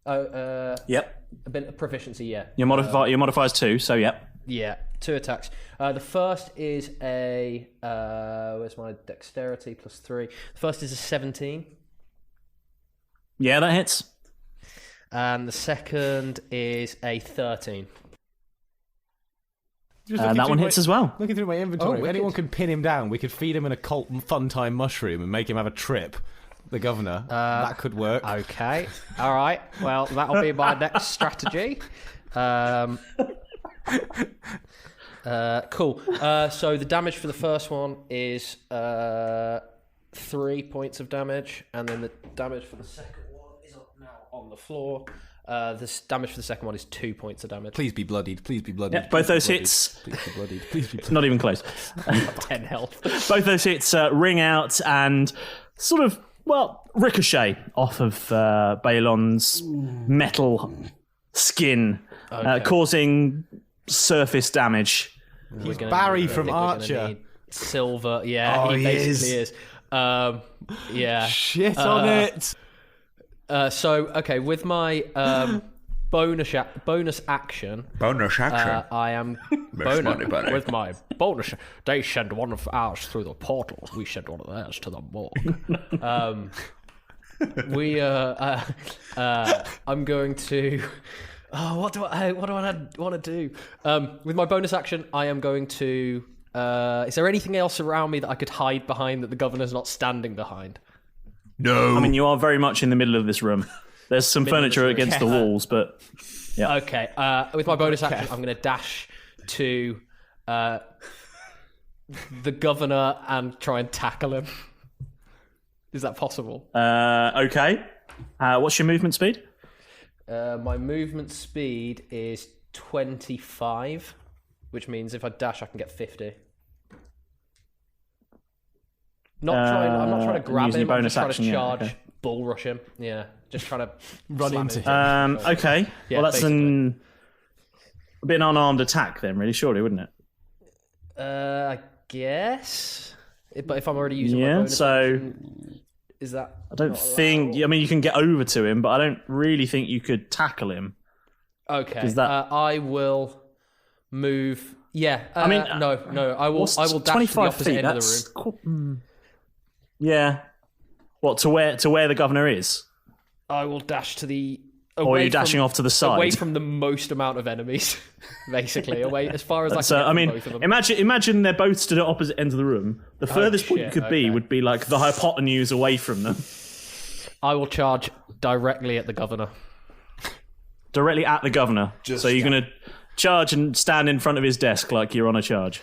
Yep. A bit of proficiency, yeah. Your modifiers 2, so yep. Yeah, 2 attacks. The first is a... where's my dexterity? +3. The first is a 17. Yeah, that hits. And the second is a 13. That one hits as well. Looking through my inventory, if anyone could pin him down, we could feed him an occult fun time mushroom and make him have a trip. The governor. That could work. Okay. All right. Well, that'll be my next strategy. Cool. So the damage for the first one is 3 points of damage, and then the damage for the second one is now on the floor. The damage for the second one is 2 points of damage. Please be bloodied. Please be bloodied. Yeah, both those hits. Please be bloodied. Please be bloodied. Not even close. 10 health. Both those hits ring out and sort of, ricochet off of Balon's metal skin, causing surface damage. He's Barry from Archer. Silver, yeah, he basically is. Yeah. Shit on it. With my bonus action. I am with my bonus. They send one of ours through the portal. We send one of theirs to the morgue. I'm going to. What do I want to do? With my bonus action, I am going to. Is there anything else around me that I could hide behind that the governor's not standing behind? No. I mean, you are very much in the middle of this room. There's some furniture against the walls, but yeah. Okay. With my bonus action, I'm going to dash to the governor and try and tackle him. Is that possible? Okay. What's your movement speed? My movement speed is 25, which means if I dash, I can get 50. I'm not trying to grab him. I'm just trying to charge, bull rush him. Yeah, just trying to run into him. Okay. Yeah, well, that's a bit an unarmed attack then, really, surely, wouldn't it? I guess. But if I'm already using my bonus action, is that? I don't think. I mean, you can get over to him, but I don't really think you could tackle him. Okay. I will move. Yeah. I mean, no. I will dash to the opposite end of the room. Cool. Yeah. What, to where the governor is? I will dash to the... Or are you dashing off to the side? Away from the most amount of enemies, basically. Away as far as I can get from both of them. Imagine they're both stood at opposite ends of the room. The furthest point you could be would be like the hypotenuse away from them. I will charge directly at the governor. Directly at the governor? So you're going to charge and stand in front of his desk like you're on a charge?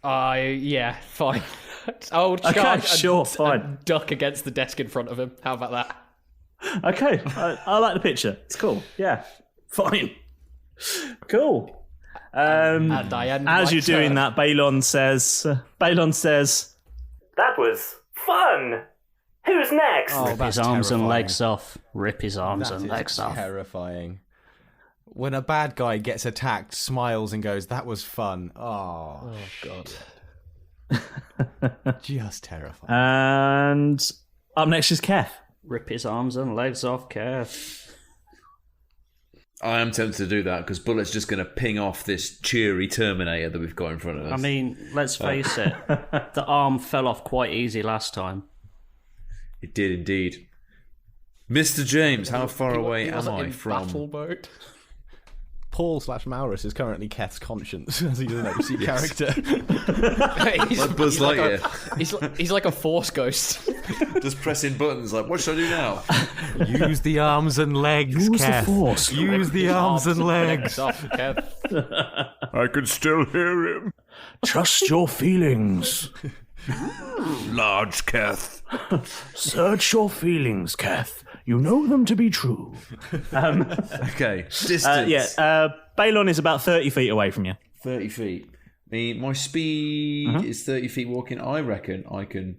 Yeah, fine. I'll charge fine. Duck against the desk in front of him. How about that? Okay, I like the picture. It's cool. Yeah, fine. Cool. As you're doing that, Balon says, "That was fun. Who's next?" Rip his arms and legs off. Rip his arms and legs off. Terrifying. When a bad guy gets attacked, smiles and goes, "That was fun." Oh God. Just terrifying. And up next is Keth. Rip his arms and legs off, Keth. I am tempted to do that because Bullet's just going to ping off this cheery Terminator that we've got in front of us. I mean, let's face it, the arm fell off quite easy last time. It did indeed. Mr. James, how far away am I from... battle mode? Paul/Malrus is currently Keth's conscience as he's an OC character. Like Buzz Lightyear. He's like a force ghost. Just pressing buttons like, what should I do now? Use the arms and legs, Keth. The force. Use the arms and legs. Off, Keth. I can still hear him. Trust your feelings. Large Keth. Search your feelings, Keth. You know them to be true. Okay. Distance. Balon is about 30 feet away from you. 30 feet. My speed is 30 feet walking. I reckon I can.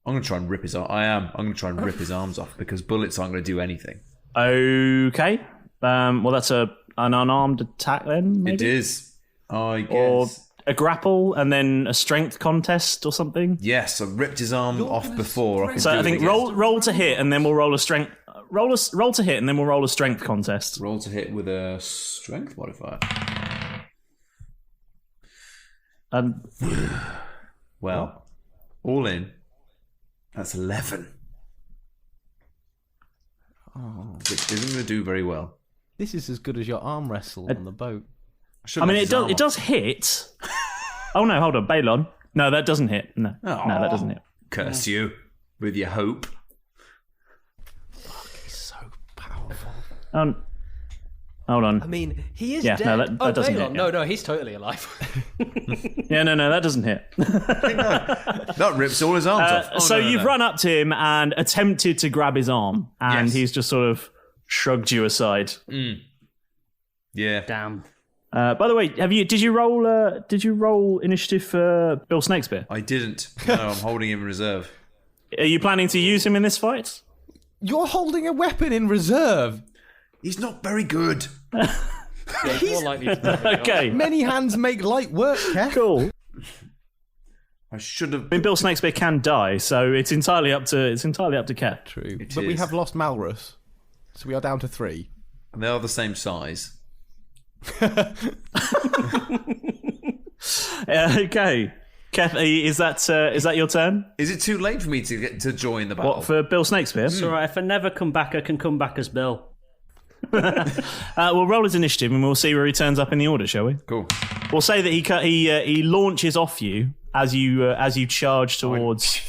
I'm going to try and rip his arm. I'm going to try and rip his arms off because bullets aren't going to do anything. Okay. Well, that's an unarmed attack then. Maybe? It is. I guess. Or a grapple and then a strength contest or something. Yes, I ripped his arm off before. So I think roll to hit and then we'll roll a strength. Roll to hit and then we'll roll a strength contest. Roll to hit with a strength modifier. Well, all in. That's 11. Which isn't going to do very well. This is as good as your arm wrestle on the boat. I mean, it does hit. Oh no, hold on, Balon. No, that doesn't hit. No, that doesn't hit. Curse you with your hope. He's so powerful. Hold on. I mean, he is dead. No, that doesn't hit. No, he's totally alive. No, that doesn't hit. That rips all his arms off. You've run up to him and attempted to grab his arm, and he's just sort of shrugged you aside. Yeah. Damn. By the way, did you roll initiative for Bill Snakespeare? I didn't. No, I'm holding him in reserve. Are you planning to use him in this fight? You're holding a weapon in reserve. He's not very good. He's more likely to okay. Many hands make light work, Keth. Cool. I should have. I mean, Bill Snakespeare can die, so it's entirely up to Keth. True, but we have lost Malrus, so we are down to 3. And they are the same size. Okay. Keth, is that your turn? Is it too late for me to join the battle? What, for Bill Snakespeare? It's all right. If I never come back, I can come back as Bill. We'll roll his initiative and we'll see where he turns up in the order, shall we? Cool. We'll say that he launches off you as you charge towards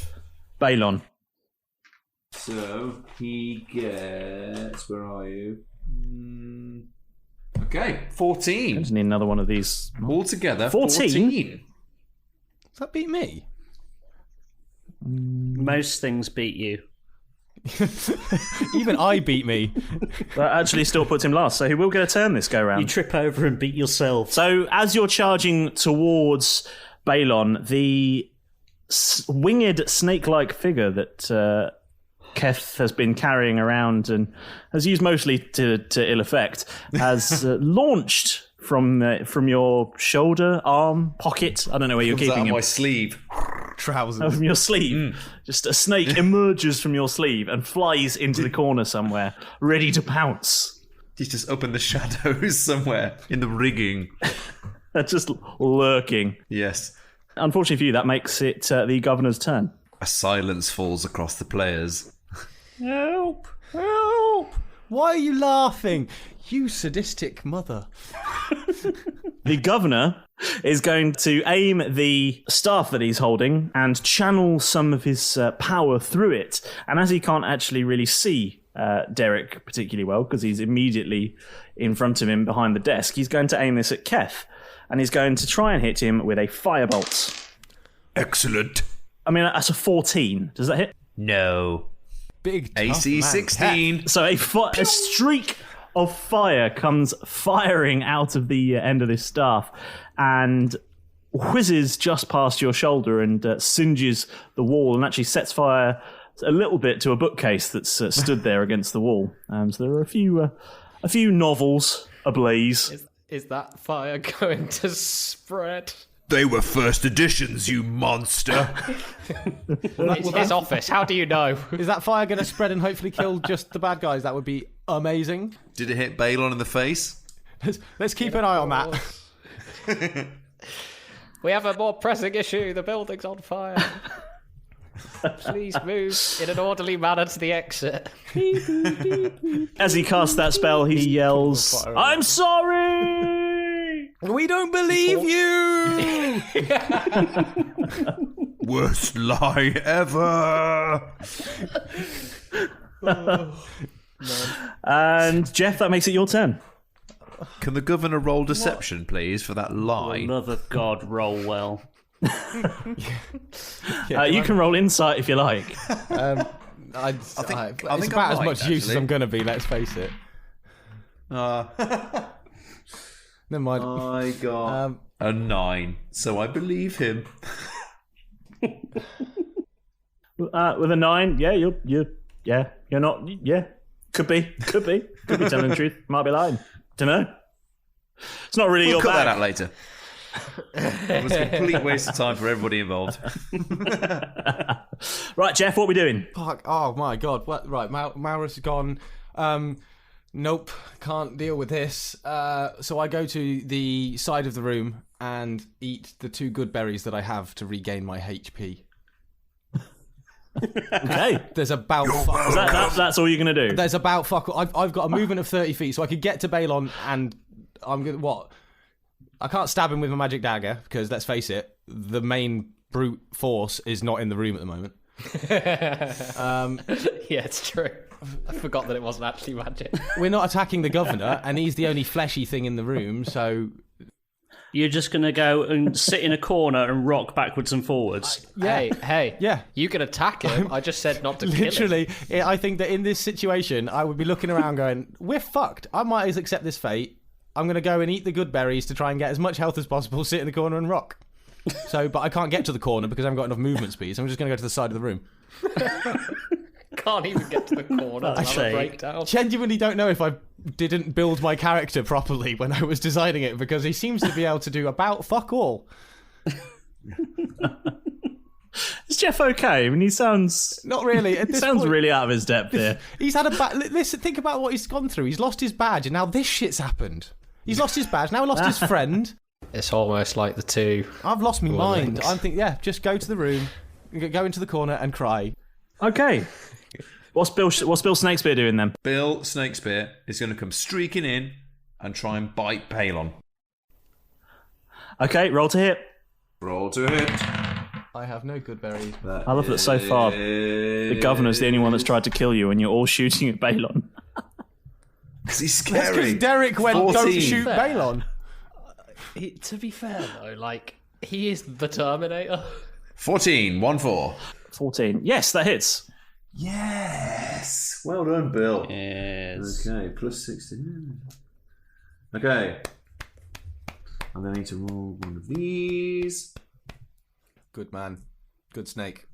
Balon. So he gets. Where are you? Okay, 14. I just need another one of these. Altogether, 14. Does that beat me? Most things beat you. Even I beat me. That actually still puts him last, so he will get a turn this go round. You trip over and beat yourself. So as you're charging towards Balon, the winged snake-like figure that Keth has been carrying around and has used mostly to ill effect has launched from your shoulder, arm, pocket. I don't know where you're keeping him. My sleeve. Trousers. From your sleeve. Just a snake emerges from your sleeve and flies into the corner somewhere, ready to pounce. He's just up in the shadows somewhere, in the rigging. Just lurking. Yes. Unfortunately for you, that makes it the governor's turn. A silence falls across the players. Help! Help! Why are you laughing? You sadistic mother. The governor is going to aim the staff that he's holding and channel some of his power through it. And as he can't actually really see Derek particularly well, because he's immediately in front of him behind the desk, he's going to aim this at Keth. And he's going to try and hit him with a firebolt. Excellent. I mean, that's a 14. Does that hit? No. Big AC 16. Keth. So a streak of fire comes firing out of the end of this staff and whizzes just past your shoulder and singes the wall and actually sets fire a little bit to a bookcase that's stood there against the wall. So there are a few novels ablaze. Is that fire going to spread? They were first editions, you monster. It's his office. How do you know? Is that fire going to spread and hopefully kill just the bad guys? That would be amazing. Did it hit Balon in the face? Let's keep an eye on that. We have a more pressing issue. The building's on fire. Please move in an orderly manner to the exit. As he casts that spell, he yells, "I'm sorry! We don't believe you!" Worst lie ever! And Jeff, that makes it your turn. Can the governor roll deception, please, for that lie? For the love of God, roll well. You can roll insight if you like. I think it's about as much use as I'm going to be, let's face it. Never mind. I got a 9, so I believe him. With a 9, yeah, you're not, could be telling the truth, might be lying. Don't know. It's not really We'll your cut bag. that out later. It was a complete waste of time for everybody involved. Right, Jeff, what are we doing? Fuck! Oh my god! What? Right, Malrus is gone. Nope, can't deal with this. So I go to the side of the room and eat the 2 good berries that I have to regain my HP. Okay. There's about that's all you're gonna do. There's about I've got a movement of 30 feet, so I could get to Balon, and I'm gonna what? I can't stab him with my magic dagger because, let's face it, the main brute force is not in the room at the moment. Yeah, it's true. I forgot that it wasn't actually magic. We're not attacking the governor, and he's the only fleshy thing in the room, so... You're just going to go and sit in a corner and rock backwards and forwards? Hey. Yeah. You can attack him. I just said not to kill him. Literally, I think that in this situation, I would be looking around going, we're fucked. I might as well accept this fate. I'm going to go and eat the good berries to try and get as much health as possible, sit in the corner and rock. But I can't get to the corner because I haven't got enough movement speed, so I'm just going to go to the side of the room. Can't even get to the corner. I'll have a breakdown. Genuinely don't know if I didn't build my character properly when I was designing it, because he seems to be able to do about fuck all. Is Jeff okay? I mean, he sounds... Not really. He sounds really out of his depth here. He's had a listen, think about what he's gone through. He's lost his badge, and now this shit's happened. He's lost his badge, now he lost his friend. It's almost like the two... I've lost my mind. links. I'm thinking, just go to the room, go into the corner and cry. Okay. What's Bill Snakespeare doing then? Bill Snakespeare is going to come streaking in and try and bite Palon. Okay, roll to hit. Roll to hit. I have no good berries. I love that so far the governor's the only one that's tried to kill you and you're all shooting at Balon. Because he's That's scary. because Derek went, 14. don't shoot Balon. To be fair, though, like, he is the Terminator. 14, 1-4. 14. Yes, that hits. Yes. Well done, Bill. Yes. Okay, plus 16. Okay. I'm going to need to roll one of these. Good man. Good snake.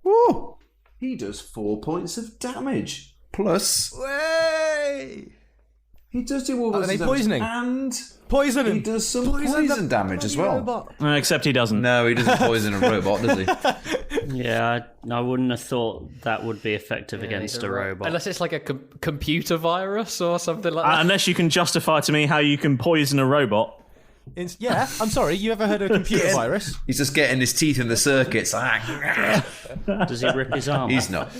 Woo! He does 4 points of damage. Plus... Way! He does do all Are they poisoning? And poisoning. He does some poison damage as well. Robot. Except he doesn't. No, he doesn't poison a robot, does he? Yeah, I wouldn't have thought that would be effective against a robot. Unless it's like a computer virus or something like that. Unless you can justify to me how you can poison a robot. Yeah, I'm sorry, you ever heard of a computer virus? He's just getting his teeth in the circuits. Does he rip his arm? He's not.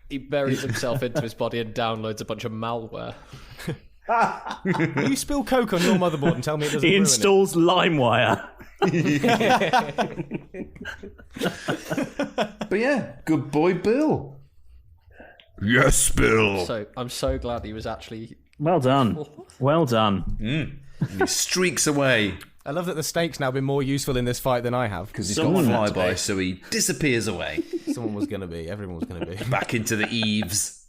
He buries himself into his body and downloads a bunch of malware. You spill Coke on your motherboard and tell me it doesn't He ruin installs LimeWire. But yeah, good boy, Bill. Yes, Bill. So I'm so glad he was actually... Well done. Well done. And he streaks away. I love that the snake's now been more useful in this fight than I have. Because he's got flyby, so he disappears away. Someone was going to be. Everyone was going to be. Back into the eaves.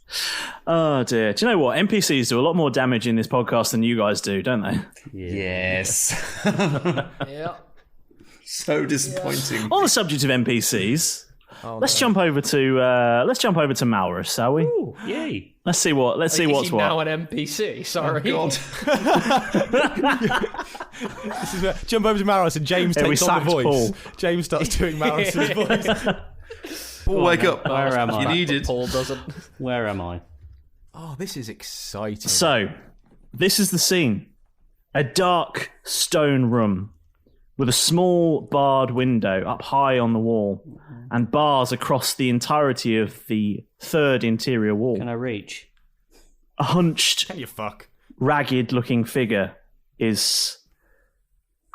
Oh dear. Do you know what? NPCs do a lot more damage in this podcast than you guys do, don't they? Yes. Yeah. So disappointing. On the subject of NPCs, let's jump over to Malrus, shall we? Ooh, yay. Let's see what's Is he what. now an NPC? Sorry. God. This is where, jump over to Malrus and James takes on the voice. Paul. James starts doing Malrus's voice. Paul, wake up. Where am I? You need it. Paul doesn't. Where am I? Oh, this is exciting. So, this is the scene. A dark stone room with a small barred window up high on the wall and bars across the entirety of the third interior wall. Can I reach? A hunched, you fuck. ragged-looking figure is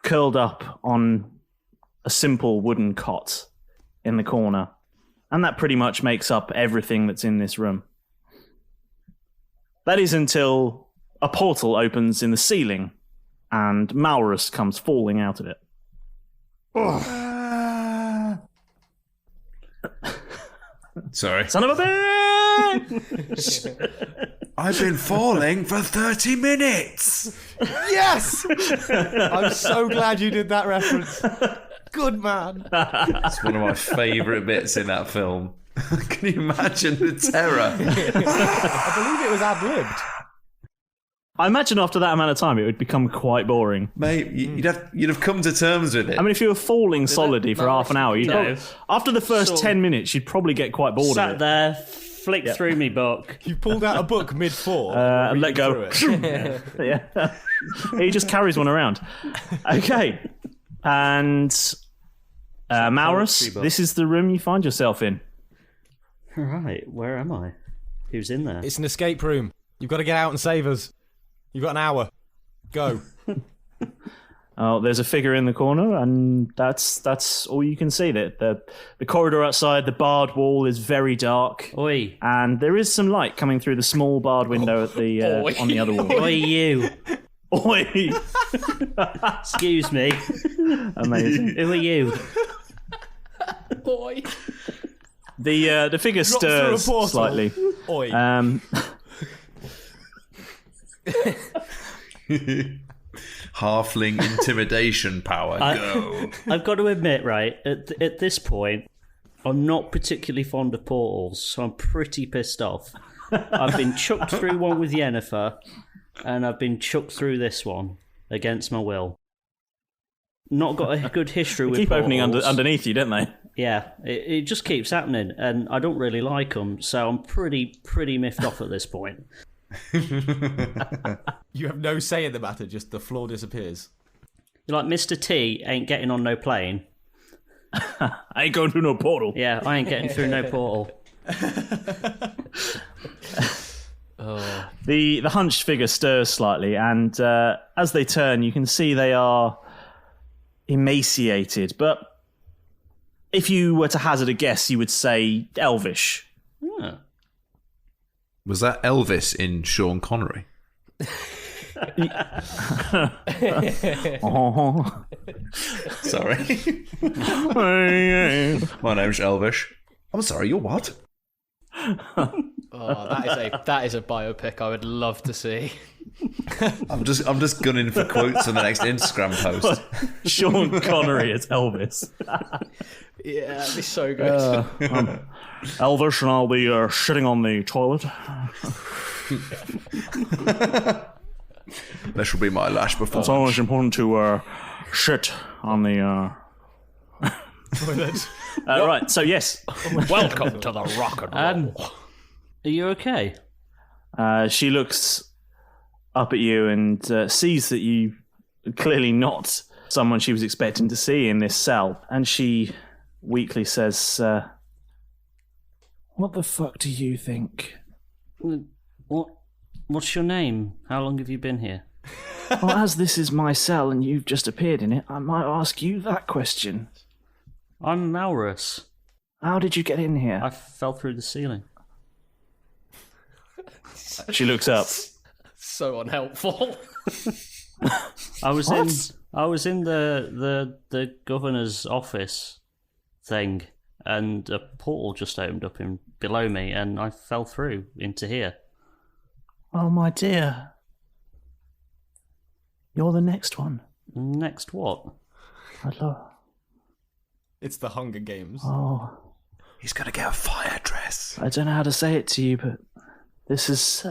curled up on a simple wooden cot in the corner. And that pretty much makes up everything that's in this room. That is until a portal opens in the ceiling and Malrus comes falling out of it. Sorry. Son of a bitch! I've been falling for 30 minutes. Yes! I'm so glad you did that reference. Good man. It's one of my favourite bits in that film. Can you imagine the terror? I believe it was ad-libbed. I imagine after that amount of time it would become quite boring. Mate, you'd have come to terms with it. I mean, if you were falling solidly for half an hour, after the first 10 minutes, you'd probably get quite bored of Sat it. there, flicked through me book. You pulled out a book mid-fall. And let go. Yeah. He just carries one around. Okay. And Malrus, this is the room you find yourself in. Right, where am I? Who's in there? It's an escape room. You've got to get out and save us. You've got an hour. Go. Oh, there's a figure in the corner, and that's all you can see. The corridor outside, the barred wall is very dark. Oi. And there is some light coming through the small barred window at the on the other wall. Oi, you. Oi. Excuse me. Amazing. Who are you? Oi. The figure stirs slightly. Oi. Halfling intimidation power. Go. I've got to admit, right, at this point, I'm not particularly fond of portals, so I'm pretty pissed off. I've been chucked through one with Yennefer, and I've been chucked through this one against my will. Not got a good history with keep portals. opening underneath you, don't they? Yeah, it just keeps happening, and I don't really like them, so I'm pretty miffed off at this point. You have no say in the matter, just the floor disappears. You're like, Mr. T ain't getting on no plane. I ain't going through no portal. Yeah, I ain't getting through no portal. The hunched figure stirs slightly, and as they turn, you can see they are emaciated, but if you were to hazard a guess, you would say elvish. Yeah. Was that Elvis in Sean Connery? Sorry. My name's Elvish. I'm sorry, you're what? Oh, that is a biopic I would love to see. I'm just gunning for quotes on the next Instagram post. Sean Connery as Elvis. Yeah, that'd be so good. Elvish, and I'll be shitting on the toilet. This will be my last performance. It's always important to shit on the toilet. Right, so yes. Welcome to the rock and roll. Are you okay? She looks up at you and sees that you are clearly not someone she was expecting to see in this cell. And she weakly says, what the fuck do you think? What's your name? How long have you been here? Well, as this is my cell and you've just appeared in it, I might ask you that question. I'm Malrus. How did you get in here? I fell through the ceiling. She looks up. So unhelpful. I was in the governor's office thing, and a portal just opened up below me, and I fell through into here. Oh, my dear. You're the next one. Next what? It's the Hunger Games. Oh. He's going to get a fire dress. I don't know how to say it to you, but this is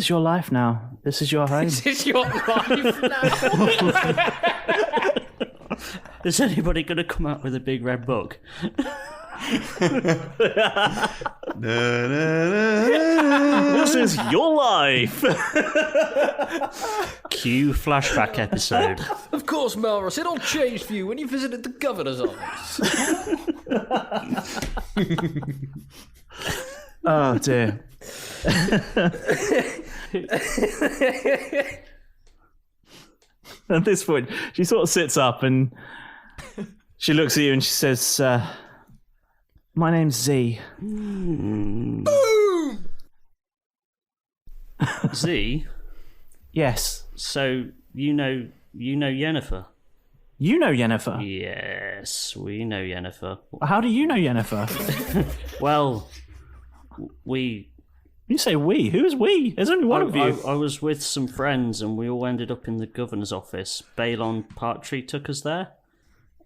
your life now. This is your home. This is your life now. Is anybody going to come out with a big red book? This is your life. Cue flashback episode. Of course, Malrus, it all changed for you when you visited the governor's office. Oh, dear. At this point, she sort of sits up and she looks at you and she says, my name's Z. Boom! Z? Yes. So, you know Yennefer? You know Yennefer. Yes, we know Yennefer. How do you know Yennefer? Well, we... You say we? Who's we? There's only one of you. I was with some friends and we all ended up in the governor's office. Balon Partry took us there.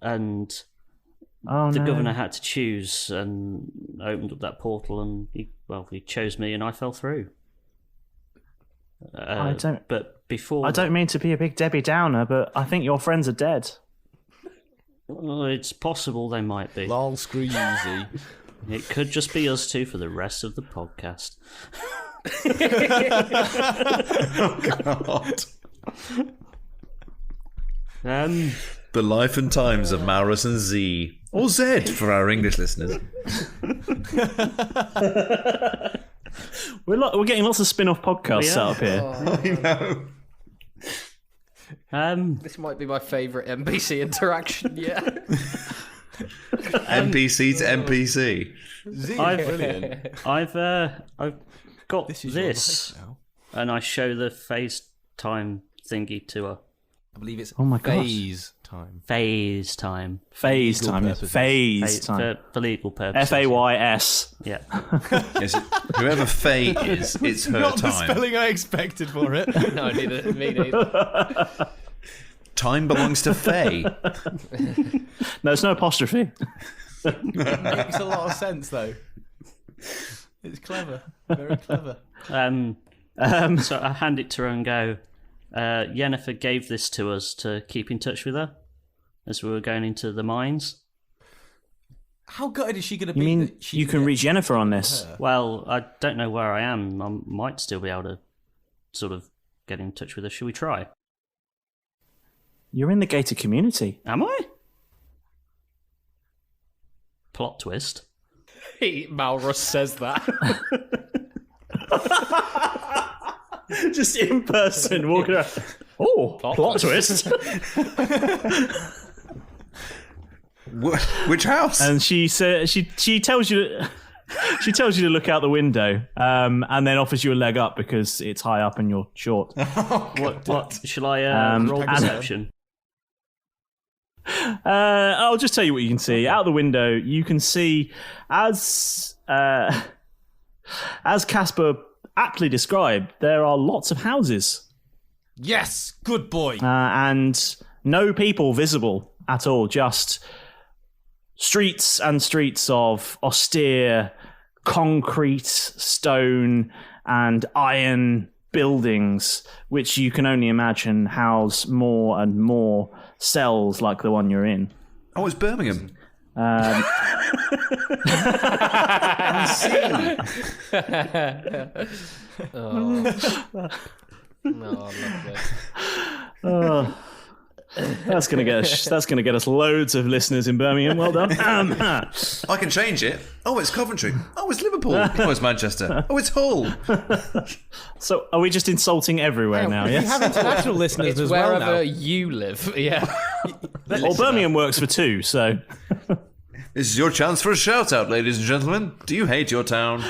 And the governor had to choose and opened up that portal and he chose me and I fell through. But before... I don't mean to be a big Debbie Downer, but I think your friends are dead. Well, it's possible they might be. Lol, screw you, Z. It could just be us two for the rest of the podcast. Oh, God. The life and times of Malrus and Z. Or Z for our English listeners. We're getting lots of spin-off podcasts set up here. I know. This might be my favourite NPC interaction yet. NPC to NPC. I've got this, and I show the FaceTime thingy to her. I believe it's oh my God. FaceTime. FaceTime. FaceTime. FaceTime. For legal purposes. FAYS. Yeah. Yes, whoever Faye is, it's her Not time. the spelling I expected for it. No, me neither. Time belongs to Faye. No, it's no apostrophe. Makes a lot of sense, though. It's clever. Very clever. So I hand it to her and go, Yennefer gave this to us to keep in touch with her as we were going into the mines. How gutted is she going to be? You mean you can reach Yennefer on this? Well, I don't know where I am. I might still be able to sort of get in touch with her. Should we try? You're in the gated community. Am I? Plot twist. Malrus says that. Just in person, walking around. Oh, plot twist. Which house? And she says she tells you to look out the window, and then offers you a leg up because it's high up and you're short. What shall I roll perception? I'll just tell you what you can see. Out the window, you can see, as Casper aptly described, there are lots of houses. Yes, good boy. And no people visible at all, just streets and streets of austere concrete, stone, and iron buildings, which you can only imagine house more and more cells like the one you're in. Oh, it's Birmingham. That's gonna get us loads of listeners in Birmingham. Well done. I can change it. Oh, it's Coventry. Oh, it's Liverpool. Oh, it's Manchester. Oh, it's Hull. So, are we just insulting everywhere now? Yes. You have international listeners It's as well now. wherever you live. Yeah. Well, Birmingham works for two, so. This is your chance for a shout out, ladies and gentlemen. Do you hate your town?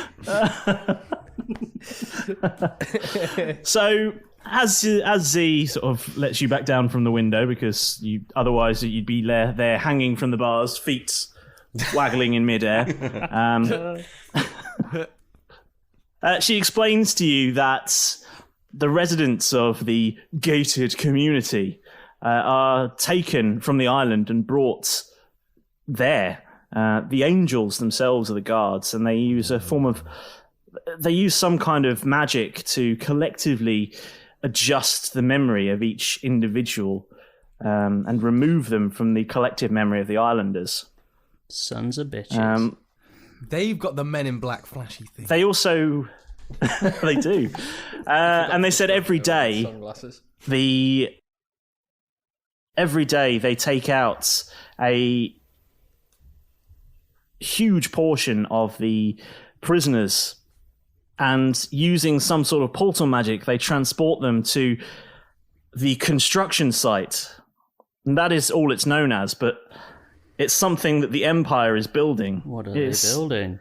So, as Z sort of lets you back down from the window, because otherwise you'd be there hanging from the bars, feet waggling in midair. She explains to you that the residents of the gated community are taken from the island and brought there. The angels themselves are the guards, and they use some kind of magic to collectively adjust the memory of each individual and remove them from the collective memory of the islanders. Sons of bitches. They've got the Men in Black flashy thing. They also... they do. And they said every day... Every day they take out a huge portion of the prisoners, and using some sort of portal magic, they transport them to the construction site. And that is all it's known as, but it's something that the Empire is building. What are they building?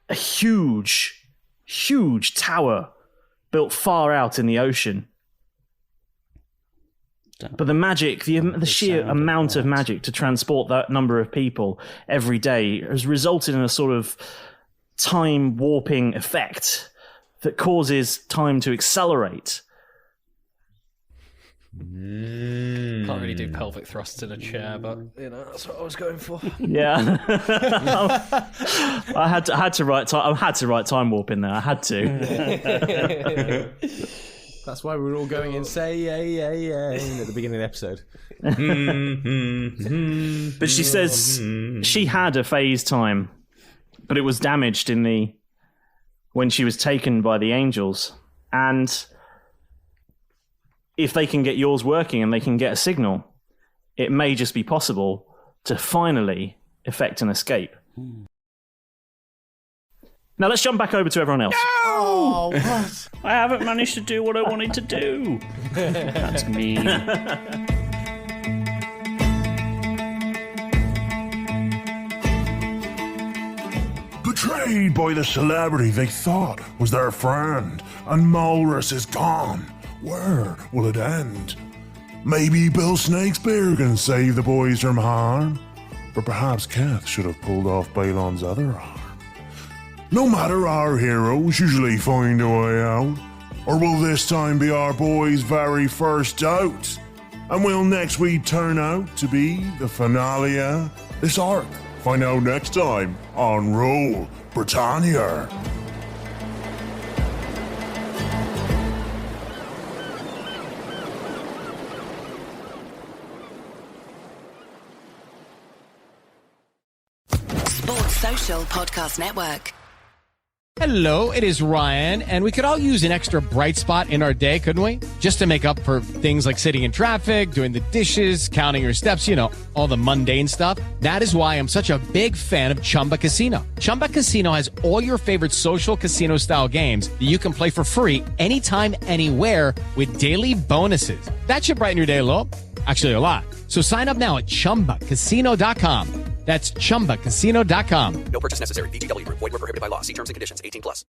A huge tower built far out in the ocean. But the magic, the sheer amount of magic to transport that number of people every day has resulted in a sort of time warping effect that causes time to accelerate. Can't really do pelvic thrusts in a chair, but that's what I was going for. Yeah, I had to write time warp in there. I had to. That's why we were all going in say at the beginning of the episode. But she says she had a phase time, but it was damaged when she was taken by the angels. And if they can get yours working and they can get a signal, it may just be possible to finally effect an escape. Now let's jump back over to everyone else. Oh, what? I haven't managed to do what I wanted to do. That's mean. Betrayed by the celebrity they thought was their friend, and Malrus is gone. Where will it end? Maybe Bill Snakespeare can save the boys from harm? Or perhaps Keth should have pulled off Balon's other arm? No matter, our heroes usually find a way out. Or will this time be our boys' very first out? And will next week turn out to be the finale? This arc, find out next time on Roll Britannia. Sports Social Podcast Network. Hello, it is Ryan, and we could all use an extra bright spot in our day, couldn't we? Just to make up for things like sitting in traffic, doing the dishes, counting your steps, all the mundane stuff. That is why I'm such a big fan of Chumba Casino. Chumba Casino has all your favorite social casino-style games that you can play for free anytime, anywhere with daily bonuses. That should brighten your day a little. Actually, a lot. So sign up now at ChumbaCasino.com. That's ChumbaCasino.com. No purchase necessary. VGW Group. Void where prohibited by law. See terms and conditions. 18+.